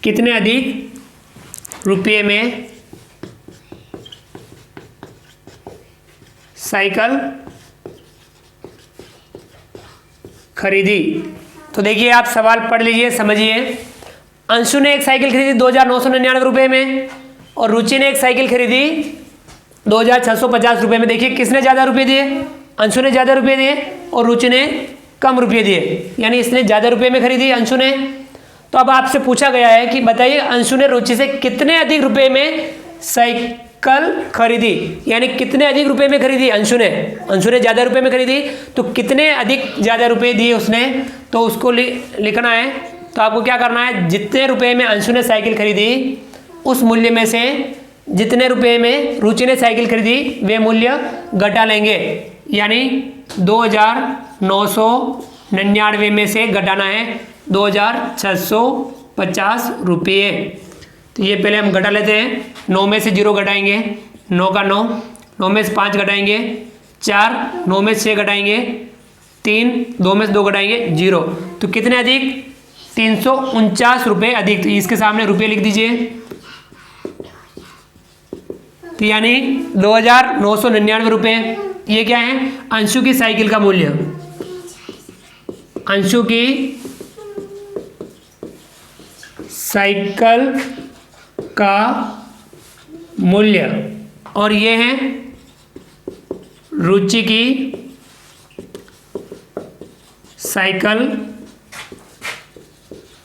कितने अधिक रुपये में साइकिल खरीदी। तो देखिए आप सवाल पढ़ लीजिए, समझिए। अंशु ने एक साइकिल खरीदी 2,999 रुपये में और रुचि ने एक साइकिल खरीदी 2,650 रुपये में। देखिए किसने ज़्यादा रुपये दिए? अंशु ने ज़्यादा रुपये दिए और रुचि ने कम रुपये दिए, यानी इसने ज़्यादा रुपये में खरीदी अंशु ने। तो अब आपसे पूछा गया है कि बताइए अंशु ने रुचि से कितने अधिक रुपये में साइकिल खरीदी, यानी कितने अधिक रुपये में खरीदी अंशु ने ज़्यादा रुपये में खरीदी, तो कितने अधिक ज़्यादा रुपये दिए उसने, तो उसको लिखना है। तो आपको क्या करना है, जितने रुपये में अंशु ने साइकिल खरीदी उस मूल्य में से जितने रुपये में रुचि ने साइकिल खरीदी वे मूल्य घटा लेंगे, यानी 2,999 में से घटाना है 2,650 रुपये। तो ये पहले हम घटा लेते हैं। 9 में से 0 घटाएंगे, 9 का 9, 9 में से 5 घटाएंगे 4, 9 में से 6 घटाएंगे 3, 2 में से 2 घटाएंगे 0। तो कितने अधिक? 349 रुपये अधिक। तो इसके सामने रुपये लिख दीजिए। तो यानी 2,999 रुपये। ये क्या है? अंशु की साइकिल का मूल्य, अंशु की साइकिल का मूल्य, और ये है रुचि की साइकिल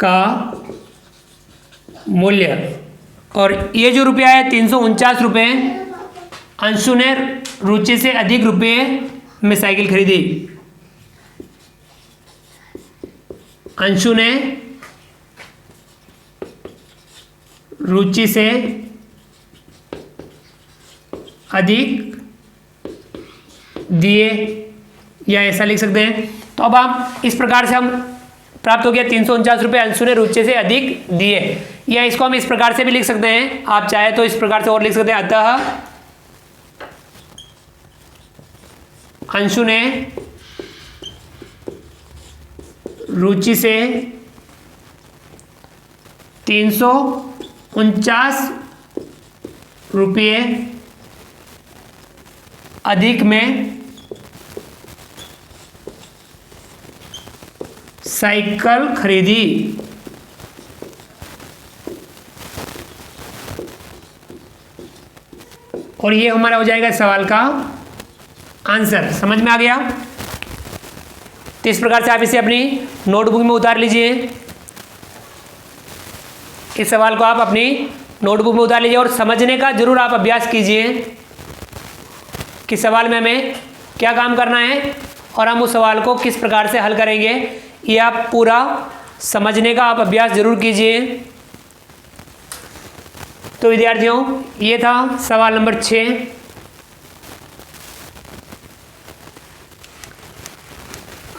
का मूल्य। और ये जो रुपया है 349 रुपये, अंशु ने रुचि से अधिक रुपये में साइकिल खरीदी। अंशु ने रुचि से अधिक दिए, या ऐसा लिख सकते हैं। तो अब आप इस प्रकार से हम प्राप्त हो गया 349 रुपये अंशु ने रुचि से अधिक दिए, या इसको हम इस प्रकार से भी लिख सकते हैं, आप चाहे तो इस प्रकार से और लिख सकते हैं। अतः अंशु ने रुचि से 349 रुपये अधिक में साइकिल खरीदी। और ये हमारा हो जाएगा सवाल का आंसर। समझ में आ गया? तो इस प्रकार से आप इसे अपनी नोटबुक में उतार लीजिए। इस सवाल को आप अपनी नोटबुक में उतार लीजिए और समझने का जरूर आप अभ्यास कीजिए कि सवाल में हमें क्या काम करना है और हम उस सवाल को किस प्रकार से हल करेंगे। ये आप पूरा समझने का आप अभ्यास जरूर कीजिए। तो विद्यार्थियों, ये था सवाल नंबर 6।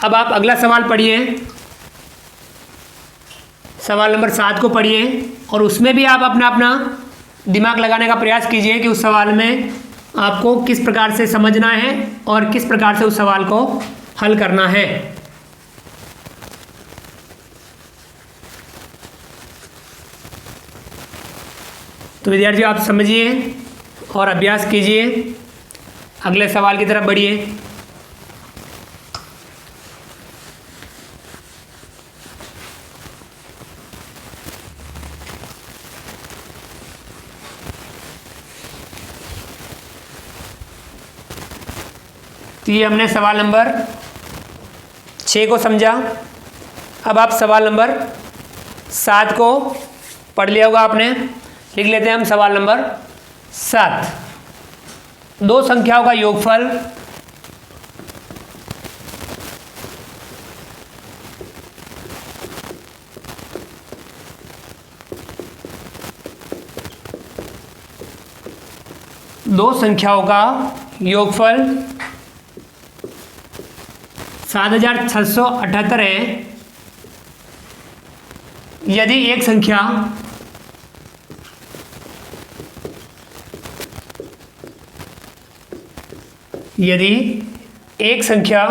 अब आप अगला सवाल पढ़िए, सवाल नंबर 7 को पढ़िए और उसमें भी आप अपना दिमाग लगाने का प्रयास कीजिए कि उस सवाल में आपको किस प्रकार से समझना है और किस प्रकार से उस सवाल को हल करना है। तो विद्यार्थियों, आप समझिए और अभ्यास कीजिए। अगले सवाल की तरफ बढ़िए। तो ये हमने सवाल नंबर 6 को समझा। अब आप सवाल नंबर 7 को पढ़ लिया होगा आपने। लिख लेते हैं हम सवाल नंबर 7। दो संख्याओं का योगफल दो संख्याओं का योगफल 7678 है यदि एक संख्या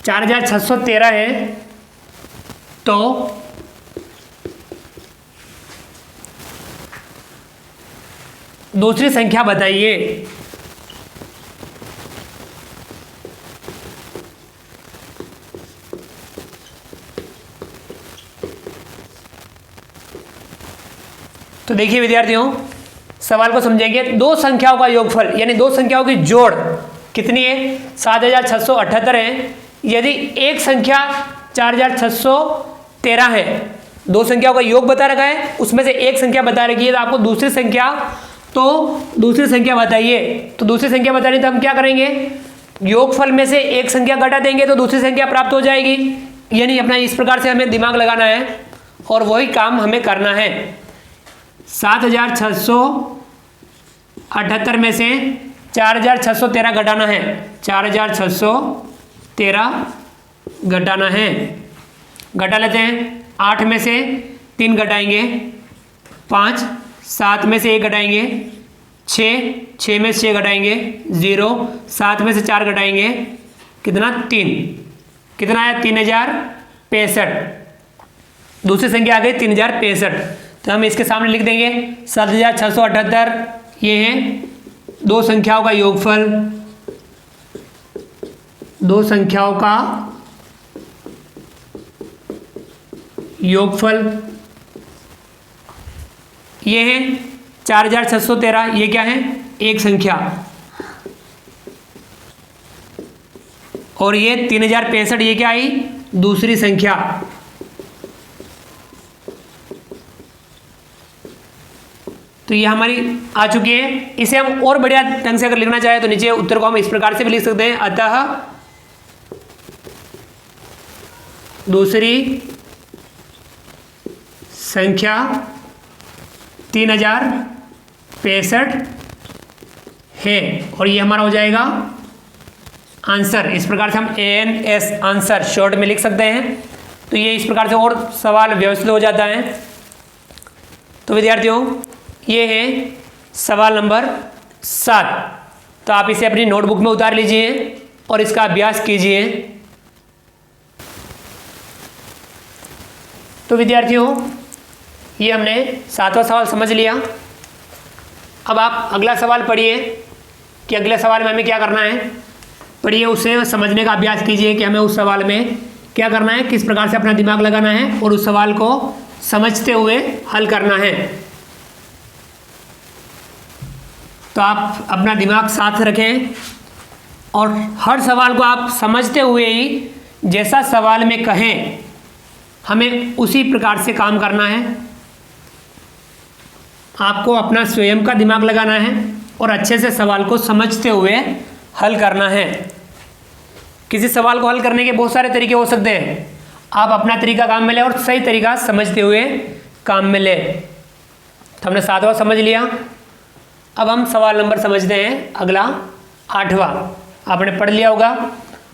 चार हजार 613 है तो दूसरी संख्या बताइए। तो देखिए विद्यार्थियों, सवाल को समझेंगे। दो संख्याओं का योगफल यानी दो संख्याओं की जोड़ कितनी है? 7678 है यदि एक संख्या 4613 है। दो संख्याओं का योग बता रखा है, उसमें से एक संख्या बता रखी है, तो आपको दूसरी संख्या बताइए। तो दूसरी संख्या बतानी तो हम क्या करेंगे? योगफल में से एक संख्या घटा देंगे तो दूसरी संख्या प्राप्त हो जाएगी। यानी अपना इस प्रकार से हमें दिमाग लगाना है और वही काम हमें करना है। 7678 में से 4613 घटाना है। 4613 घटाना है। घटा लेते हैं। 8 में से 3 घटाएंगे 5, 7 में से 1 घटाएंगे 6 में से 6 घटाएंगे 0, 7 में से 4 घटाएंगे कितना? 3। कितना आया? 3065। दूसरी संख्या आ गई 3065। तो हम इसके सामने लिख देंगे 7678 ये है दो संख्याओं का योगफल। दो संख्याओं का योगफल ये है 4613। ये क्या है? एक संख्या। और ये 3065 ये क्या आई? दूसरी संख्या। तो ये हमारी आ चुकी है। इसे हम और बढ़िया ढंग से अगर लिखना चाहे तो नीचे उत्तर को हम इस प्रकार से भी लिख सकते हैं। अतः दूसरी संख्या 3065 है और ये हमारा हो जाएगा आंसर। इस प्रकार से हम ANS आंसर शॉर्ट में लिख सकते हैं। तो ये इस प्रकार से और सवाल व्यवस्थित हो जाता है। तो विद्यार्थियों, ये है सवाल नंबर 7। तो आप इसे अपनी नोटबुक में उतार लीजिए और इसका अभ्यास कीजिए। तो विद्यार्थियों, ये हमने 7वां सवाल समझ लिया। अब आप अगला सवाल पढ़िए कि अगले सवाल में हमें क्या करना है। पढ़िए, उसे समझने का अभ्यास कीजिए कि हमें उस सवाल में क्या करना है, किस प्रकार से अपना दिमाग लगाना है और उस सवाल को समझते हुए हल करना है। तो आप अपना दिमाग साथ रखें और हर सवाल को आप समझते हुए ही जैसा सवाल में कहें हमें उसी प्रकार से काम करना है। आपको अपना स्वयं का दिमाग लगाना है और अच्छे से सवाल को समझते हुए हल करना है। किसी सवाल को हल करने के बहुत सारे तरीके हो सकते हैं। आप अपना तरीका काम में लें और सही तरीका समझते हुए काम में लें। तो हमने 7वां समझ लिया। अब हम सवाल नंबर समझते हैं अगला 8वां। आपने पढ़ लिया होगा,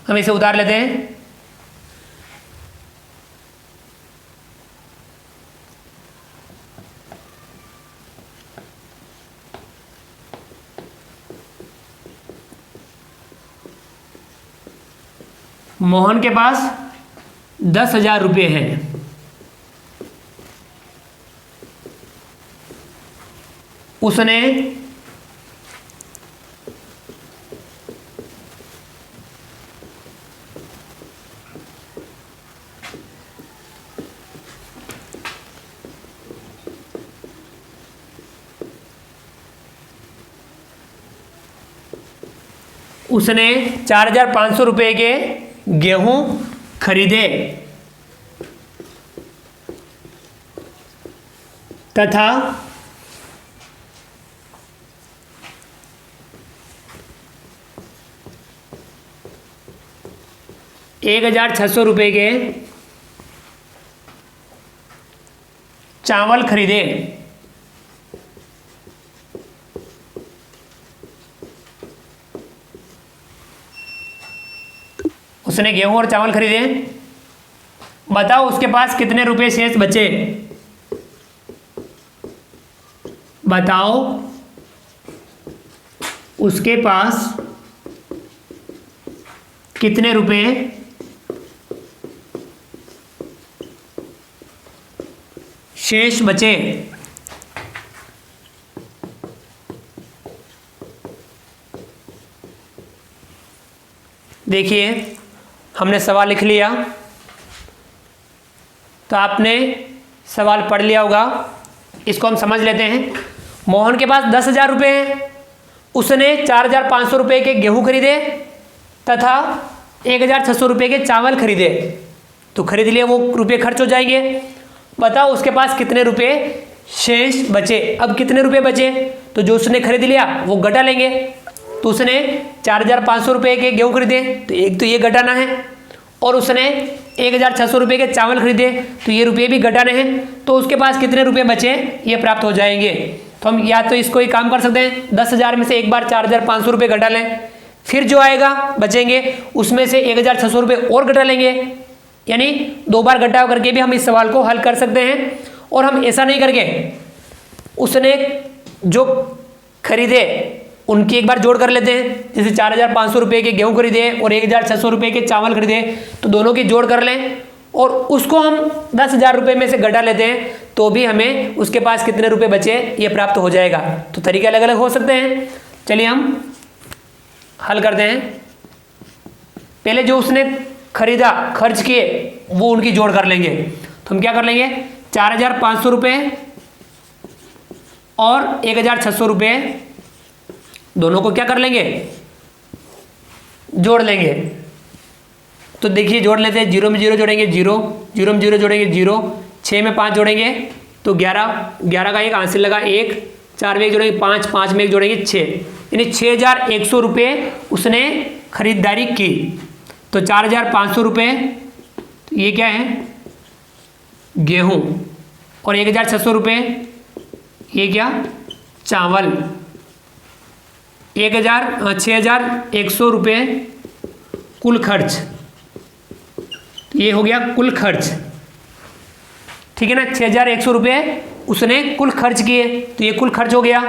हम इसे उतार लेते हैं। मोहन के पास 10,000 रुपये हैं। उसने उसने 4,500 रुपये के गेहूं खरीदे तथा 1,600 रुपये के चावल खरीदे। उसने गेहूं और चावल खरीदे। बताओ उसके पास कितने रुपए शेष बचे। बताओ उसके पास कितने रुपए शेष बचे। देखिए, हमने सवाल लिख लिया। तो आपने सवाल पढ़ लिया होगा, इसको हम समझ लेते हैं। मोहन के पास 10,000 रुपये हैं। उसने 4,500 रुपये के गेहूं खरीदे तथा 1,600 रुपये के चावल खरीदे। तो खरीद लिए, वो रुपये खर्च हो जाएंगे। बताओ उसके पास कितने रुपये शेष बचे। अब कितने रुपये बचे, तो जो उसने खरीद लिया वो घटा लेंगे। तो उसने 4,500 रुपये के गेहूं खरीदे, तो एक तो ये घटाना है, और उसने 1,600 रुपये के चावल खरीदे, तो ये रुपये भी घटाने हैं। तो उसके पास कितने रुपये बचे ये प्राप्त हो जाएंगे। तो हम या तो इसको ही काम कर सकते हैं, 10,000 में से एक बार 4,500 रुपये घटा लें, फिर जो आएगा बचेंगे उसमें से 1,600 रुपये और घटा लेंगे। यानी 2 बार घटाव करके भी हम इस सवाल को हल कर सकते हैं। और हम ऐसा नहीं करके उसने जो खरीदे उनकी एक बार जोड़ कर लेते हैं। जैसे 4,500 रुपये के गेहूं खरीदे और 1,600 रुपये के चावल खरीदे, तो दोनों की जोड़ कर लें और उसको हम 10,000 रुपये में से घटा लेते हैं, तो भी हमें उसके पास कितने रुपये बचे ये प्राप्त हो जाएगा। तो तरीके अलग अलग हो सकते हैं। चलिए हम हल करते हैं। पहले जो उसने खरीदा, खर्च किए, वो उनकी जोड़ कर लेंगे। तो हम क्या कर लेंगे, 4,500 रुपये और 1,600 रुपये दोनों को क्या कर लेंगे, जोड़ लेंगे। तो देखिए जोड़ लेते हैं। 0 में 0 जोड़ेंगे 0, 0 में 0 जोड़ेंगे 0, 6 में 5 जोड़ेंगे तो 11, 11 का एक आंसर लगा 1, 4 में 1 जोड़ेंगे 5, 5 में 1 जोड़ेंगे 6, यानी 6,100 रुपये उसने खरीदारी की। तो 4,500 रुपये ये क्या है, गेहूं, और 1,600 रुपये ये क्या, चावल। 6,100 रुपये कुल खर्च, ये हो गया कुल खर्च, ठीक है ना। 6,100 रुपये उसने कुल खर्च किए, तो ये कुल खर्च हो गया।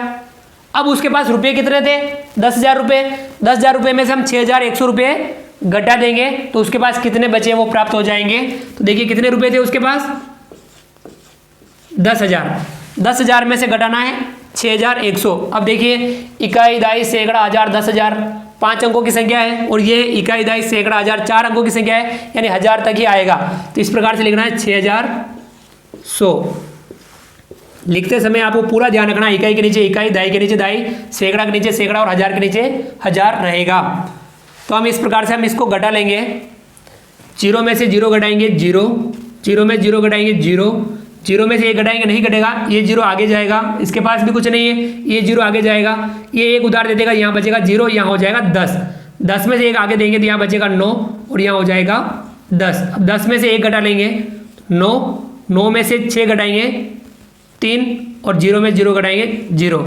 अब उसके पास रुपये कितने थे? 10,000 रुपये। 10,000 रुपये में से हम 6,100 रुपये घटा देंगे तो उसके पास कितने बचे वो प्राप्त हो जाएंगे। तो देखिए कितने रुपये थे उसके पास? 10,000। 10,000 में से घटाना है 6,100। अब देखिए इकाई, दाई, सैकड़ा, हजार, 10,000 5 अंकों की संख्या है और ये इकाई, दाई, सैकड़ा, हजार 4 अंकों की संख्या है, यानी 1000 तक ही आएगा। तो इस प्रकार से लिखना है 6,100। लिखते समय आपको पूरा ध्यान रखना, इकाई के नीचे इकाई, दाई के नीचे दाई, सैकड़ा के नीचे सैकड़ा और हजार के नीचे हजार रहेगा। तो हम इस प्रकार से हम इसको घटा लेंगे। 0 में से 0 घटाएंगे 0, 0 में 0 घटाएंगे 0, 0 में से 1 घटाएंगे नहीं घटेगा, ये 0 आगे जाएगा, इसके पास भी कुछ नहीं है, ये 0 आगे जाएगा, ये 1 उधार दे देगा, यहाँ बचेगा 0, यहाँ हो जाएगा 10। 10 में से 1 आगे देंगे तो यहाँ बचेगा 9 और यहाँ हो जाएगा 10। अब 10 में से 1 घटा लेंगे 9, 9 में से 6 घटाएंगे 3 और 0 में 0 घटाएंगे 0।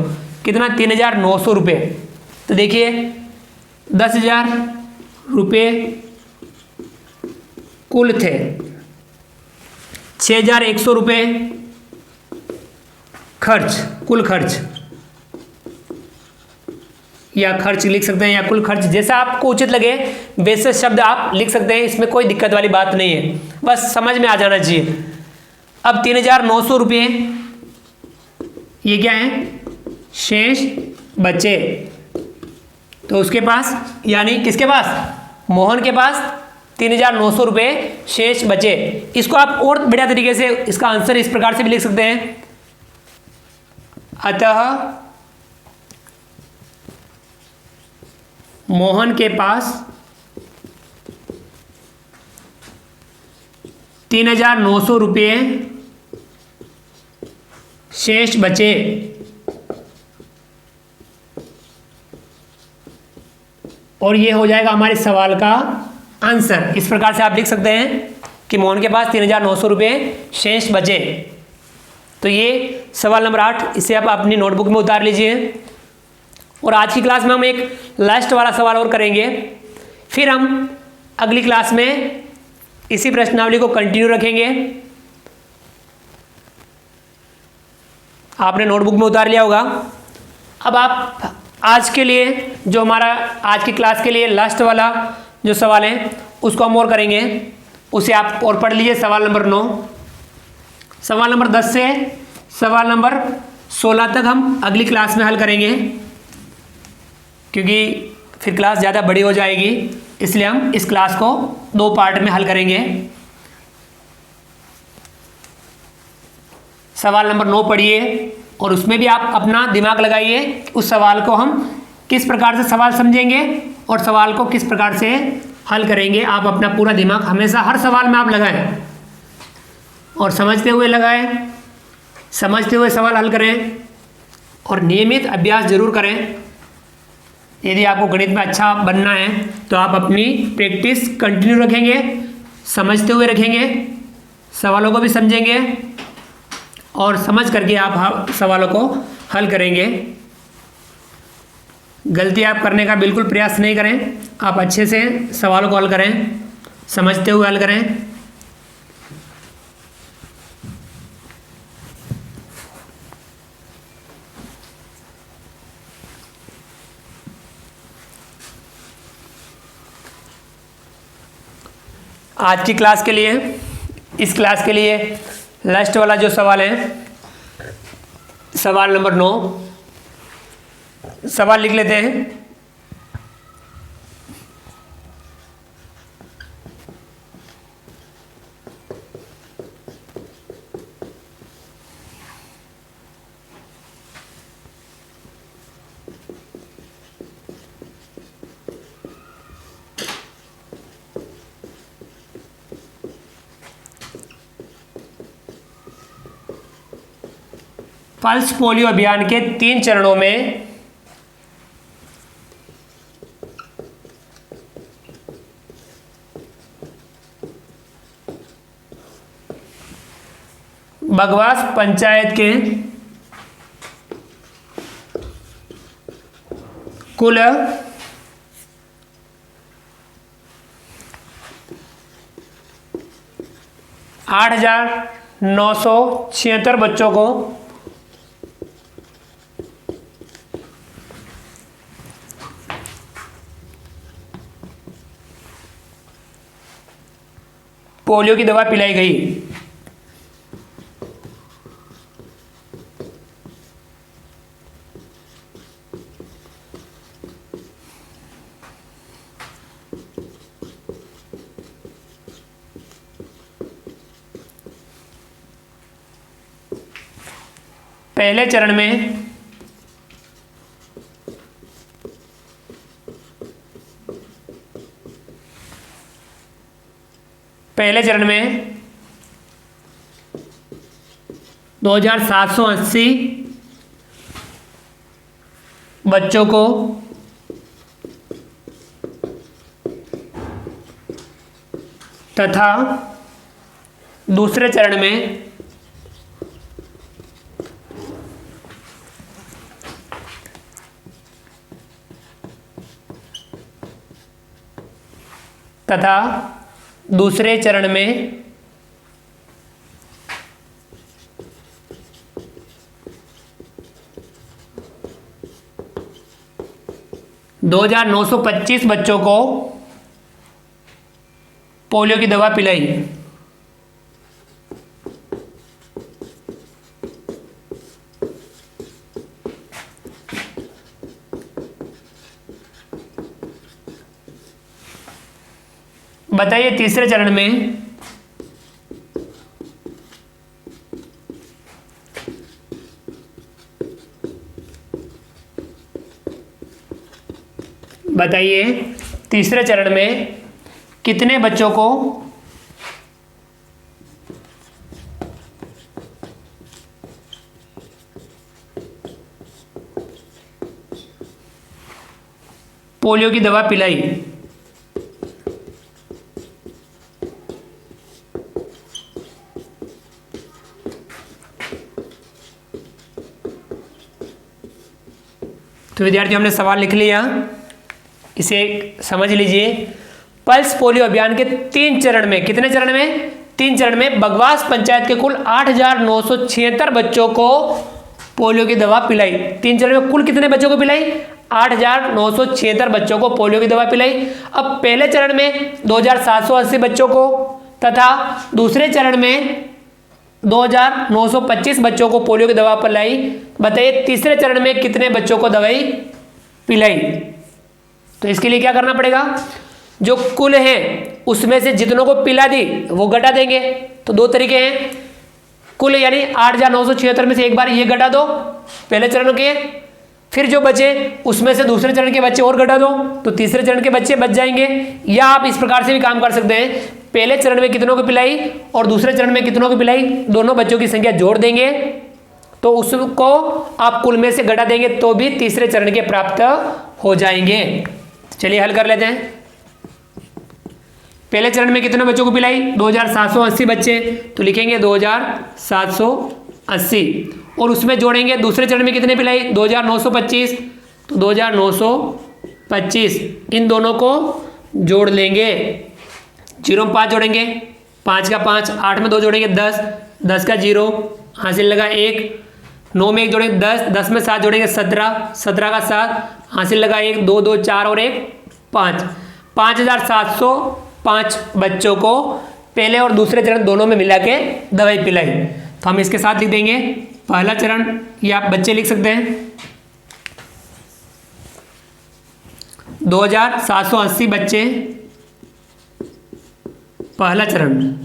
कितना? 3,900 रुपये। तो देखिए 10,000 रुपये कुल थे, 6,100 रुपये खर्च, कुल खर्च, या खर्च लिख सकते हैं या कुल खर्च, जैसा आपको उचित लगे वैसे शब्द आप लिख सकते हैं, इसमें कोई दिक्कत वाली बात नहीं है, बस समझ में आ जाना चाहिए। अब 3,900 रुपये ये क्या है? शेष बचे। तो उसके पास, यानी किसके पास? मोहन के पास 3,900 रुपये शेष बचे। इसको आप और बढ़िया तरीके से इसका आंसर इस प्रकार से भी लिख सकते हैं, अतः मोहन के पास 3,900 रुपये शेष बचे। और ये हो जाएगा हमारे सवाल का आंसर। इस प्रकार से आप लिख सकते हैं कि मोहन के पास 3,900 रुपये शेष बचे। तो ये सवाल नंबर 8, इसे आप अपनी नोटबुक में उतार लीजिए। और आज की क्लास में हम एक लास्ट वाला सवाल और करेंगे, फिर हम अगली क्लास में इसी प्रश्नावली को कंटिन्यू रखेंगे। आपने नोटबुक में उतार लिया होगा। अब आप आज के लिए जो हमारा आज की क्लास के लिए लास्ट वाला जो सवाल है उसको हम और करेंगे, उसे आप और पढ़ लीजिए। सवाल नंबर 9, सवाल नंबर 10 से सवाल नंबर 16 तक हम अगली क्लास में हल करेंगे, क्योंकि फिर क्लास ज़्यादा बड़ी हो जाएगी, इसलिए हम इस क्लास को 2 पार्ट में हल करेंगे। सवाल नंबर 9 पढ़िए और उसमें भी आप अपना दिमाग लगाइए, उस सवाल को हम किस प्रकार से सवाल समझेंगे और सवाल को किस प्रकार से हल करेंगे। आप अपना पूरा दिमाग हमेशा हर सवाल में आप लगाएं और समझते हुए लगाएं, समझते हुए सवाल हल करें और नियमित अभ्यास जरूर करें। यदि आपको गणित में अच्छा बनना है तो आप अपनी प्रैक्टिस कंटिन्यू रखेंगे, समझते हुए रखेंगे, सवालों को भी समझेंगे और समझ करके आप सवालों को हल करेंगे। गलती आप करने का बिल्कुल प्रयास नहीं करें, आप अच्छे से सवालों को हल करें, समझते हुए हल करें। आज की क्लास के लिए, इस क्लास के लिए लास्ट वाला जो सवाल है, सवाल नंबर 9, सवाल लिख लेते हैं। पल्स पोलियो अभियान के 3 चरणों में बगवास पंचायत के कुल 8,976 बच्चों को पोलियो की दवा पिलाई गई। पहले चरण में पहले चरण में 2780 बच्चों को तथा दूसरे चरण में 2925 बच्चों को पोलियो की दवा पिलाई। बताइए तीसरे चरण में कितने बच्चों को पोलियो की दवा पिलाई। तो विद्यार्थियों हमने सवाल लिख लिया, इसे समझ लीजिए। पल्स पोलियो अभियान के 3 चरण में, कितने चरण में? 3 चरण में बगवास पंचायत के कुल 8976 बच्चों को पोलियो की दवा पिलाई। 3 चरण में कुल कितने बच्चों को पिलाई? 8976 बच्चों को पोलियो की दवा पिलाई। अब पहले चरण में 2780 बच्चों को तथा दूसरे चरण में 2925 बच्चों को पोलियो की दवा पिलाई। बताइए तीसरे चरण में कितने बच्चों को दवाई पिलाई? तो इसके लिए क्या करना पड़ेगा? जो कुल है उसमें से जितनों को पिला दी वो घटा देंगे। तो 2 तरीके हैं, कुल यानी 8976 में से एक बार ये घटा दो पहले चरण के, फिर जो बचे उसमें से दूसरे चरण के बच्चे और घटा दो तो तीसरे चरण के बच्चे बच जाएंगे। या आप इस प्रकार से भी काम कर सकते हैं, पहले चरण में कितनों को पिलाई और दूसरे चरण में कितनों को पिलाई, दोनों बच्चों की संख्या जोड़ देंगे तो उसको आप कुल में से घटा देंगे तो भी तीसरे चरण के प्राप्त हो जाएंगे। चलिए हल कर लेते हैं। पहले चरण में कितने बच्चों को पिलाई? 2780 बच्चे, तो लिखेंगे 2780 और उसमें जोड़ेंगे दूसरे चरण में कितने पिलाई? 2925, तो 2925 इन दोनों को जोड़ लेंगे। 0 में 5 जोड़ेंगे, 5 का 5, 8 में 2 जोड़ेंगे 10, 10 का 0 हासिल लगा 1, 9 में 1 जोड़ेंगे 10, 10 में 7 जोड़ेंगे 17, 17 का 7 हासिल लगा 1, 2 2 4 और 1 5, 5705 बच्चों को पहले और दूसरे चरण दोनों में मिला के दवाई पिलाई। तो हम इसके साथ लिख देंगे पहला चरण, या आप बच्चे लिख सकते हैं 2780 बच्चे पहला चरण,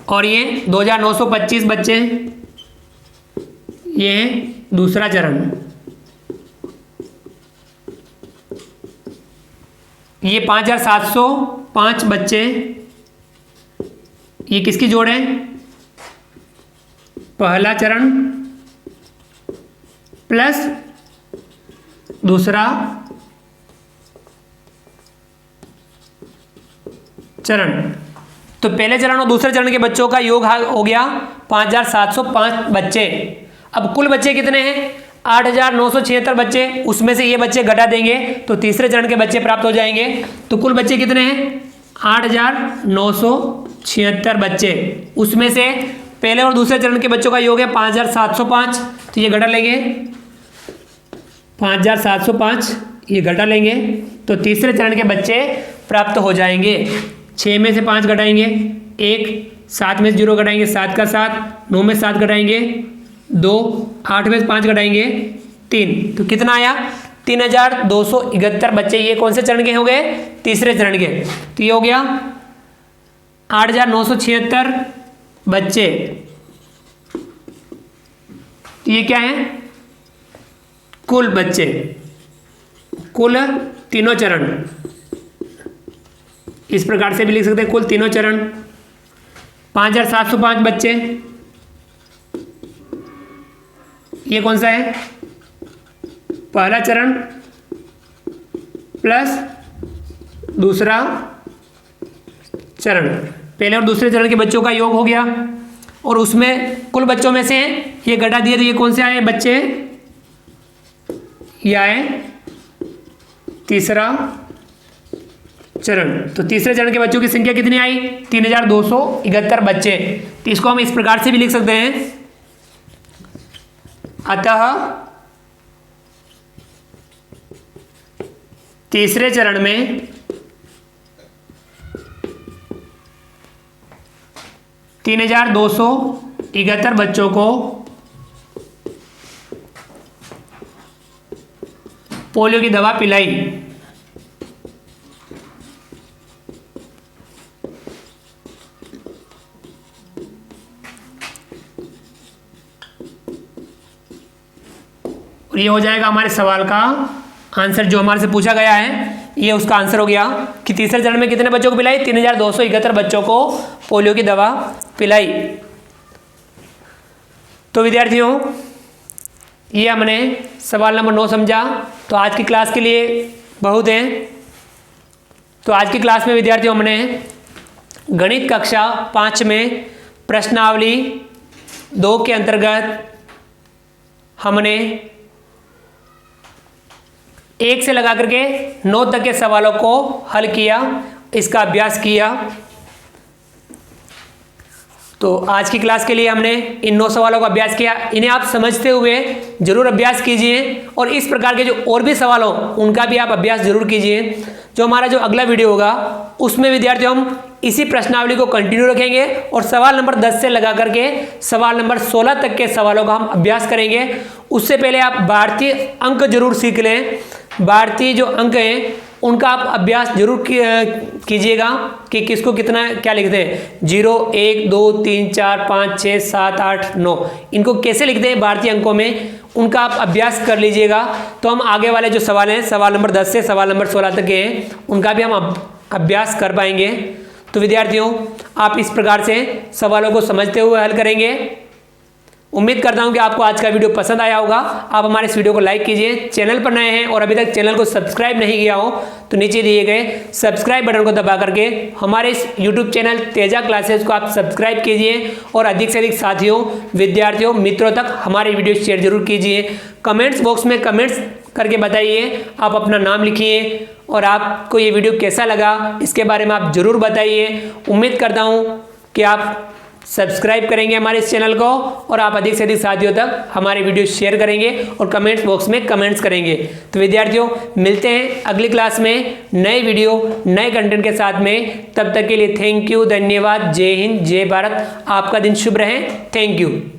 और ये 2925 बच्चे ये दूसरा चरण। ये 5705 बच्चे ये किसकी जोड़ है? पहला चरण प्लस दूसरा चरण। तो पहले चरण और दूसरे चरण के बच्चों का योग हो गया 5705 बच्चे। अब कुल बच्चे कितने हैं? 8976 बच्चे, उसमें से ये बच्चे घटा देंगे तो तीसरे चरण के बच्चे प्राप्त हो जाएंगे। तो कुल बच्चे कितने हैं? 8976 बच्चे, उसमें से पहले और दूसरे चरण के बच्चों का योग है 5705, तो ये घटा लेंगे 5705, ये घटा लेंगे तो तीसरे चरण के बच्चे प्राप्त हो जाएंगे। 6 में से 5 घटाएंगे 1, 7 में से 0 घटाएंगे 7 का 7, 9 में 7 घटाएंगे 2, 8 में से 5 घटाएंगे 3, तो कितना आया 3271 बच्चे। ये कौन से चरण के हो गए? तीसरे चरण के। तो ये हो गया 8976 बच्चे। तो ये क्या है? कुल बच्चे, कुल तीनों चरण, इस प्रकार से भी लिख सकते हैं कुल तीनों चरण। 5705 बच्चे, ये कौन सा है? पहला चरण प्लस दूसरा चरण, पहले और दूसरे चरण के बच्चों का योग हो गया और उसमें कुल बच्चों में से ये घटा दिए तो ये कौन से आए बच्चे? ये आए तीसरा चरण। तो तीसरे चरण के बच्चों की संख्या कितनी आई? 3271 बच्चे। तो इसको हम इस प्रकार से भी लिख सकते हैं, अतः तीसरे चरण में 3271 बच्चों को पोलियो की दवा पिलाई। और ये हो जाएगा हमारे सवाल का आंसर जो हमारे से पूछा गया है, ये उसका आंसर हो गया कि तीसरे चरण में कितने बच्चों को पिलाई? 3271 बच्चों को पोलियो की दवा पिलाई। तो विद्यार्थियों, ये हमने सवाल नंबर 9 समझा। तो आज की क्लास के लिए बहुत है। तो आज की क्लास में विद्यार्थियों हमने गणित कक्षा 5 में प्रश्नावली 2 के अंतर्गत हमने 1 से लगा करके 9 तक के सवालों को हल किया, इसका अभ्यास किया। तो आज की क्लास के लिए हमने इन 9 सवालों का अभ्यास किया। इन्हें आप समझते हुए जरूर अभ्यास कीजिए और इस प्रकार के जो और भी सवाल हो उनका भी आप अभ्यास जरूर कीजिए। जो हमारा जो अगला वीडियो होगा उसमें विद्यार्थियों हम इसी प्रश्नावली को कंटिन्यू रखेंगे और सवाल नंबर 10 से लगा करके सवाल नंबर 16 तक के सवालों का हम अभ्यास करेंगे। उससे पहले आप भारतीय अंक जरूर सीख लें। भारतीय जो अंक हैं उनका आप अभ्यास जरूर कीजिएगा कि किसको कितना क्या लिखते हैं। 0, 1, 2, 3, 4, 5, 6, 7, 8, 9 इनको कैसे लिखते हैं भारतीय अंकों में, उनका आप अभ्यास कर लीजिएगा। तो हम आगे वाले जो सवाल हैं सवाल नंबर 10 से सवाल नंबर 16 तक के हैं उनका भी हम अभ्यास कर पाएंगे। तो विद्यार्थियों, आप इस प्रकार से सवालों को समझते हुए हल करेंगे। उम्मीद करता हूं कि आपको आज का वीडियो पसंद आया होगा। आप हमारे इस वीडियो को लाइक कीजिए। चैनल पर नए हैं और अभी तक चैनल को सब्सक्राइब नहीं किया हो तो नीचे दिए गए सब्सक्राइब बटन को दबा करके हमारे इस यूट्यूब चैनल तेजा क्लासेस को आप सब्सक्राइब कीजिए और अधिक से अधिक साथियों, विद्यार्थियों, मित्रों तक हमारे वीडियो शेयर जरूर कीजिए। कमेंट्स बॉक्स में कमेंट्स करके बताइए, आप अपना नाम लिखिए और आपको ये वीडियो कैसा लगा इसके बारे में आप जरूर बताइए। उम्मीद करता हूँ कि आप सब्सक्राइब करेंगे हमारे इस चैनल को और आप अधिक से अधिक साथियों तक हमारे वीडियो शेयर करेंगे और कमेंट्स बॉक्स में कमेंट्स करेंगे। तो विद्यार्थियों, मिलते हैं अगली क्लास में नए वीडियो नए कंटेंट के साथ में। तब तक के लिए थैंक यू, धन्यवाद, जय हिंद, जय भारत। आपका दिन शुभ रहे। Thank you.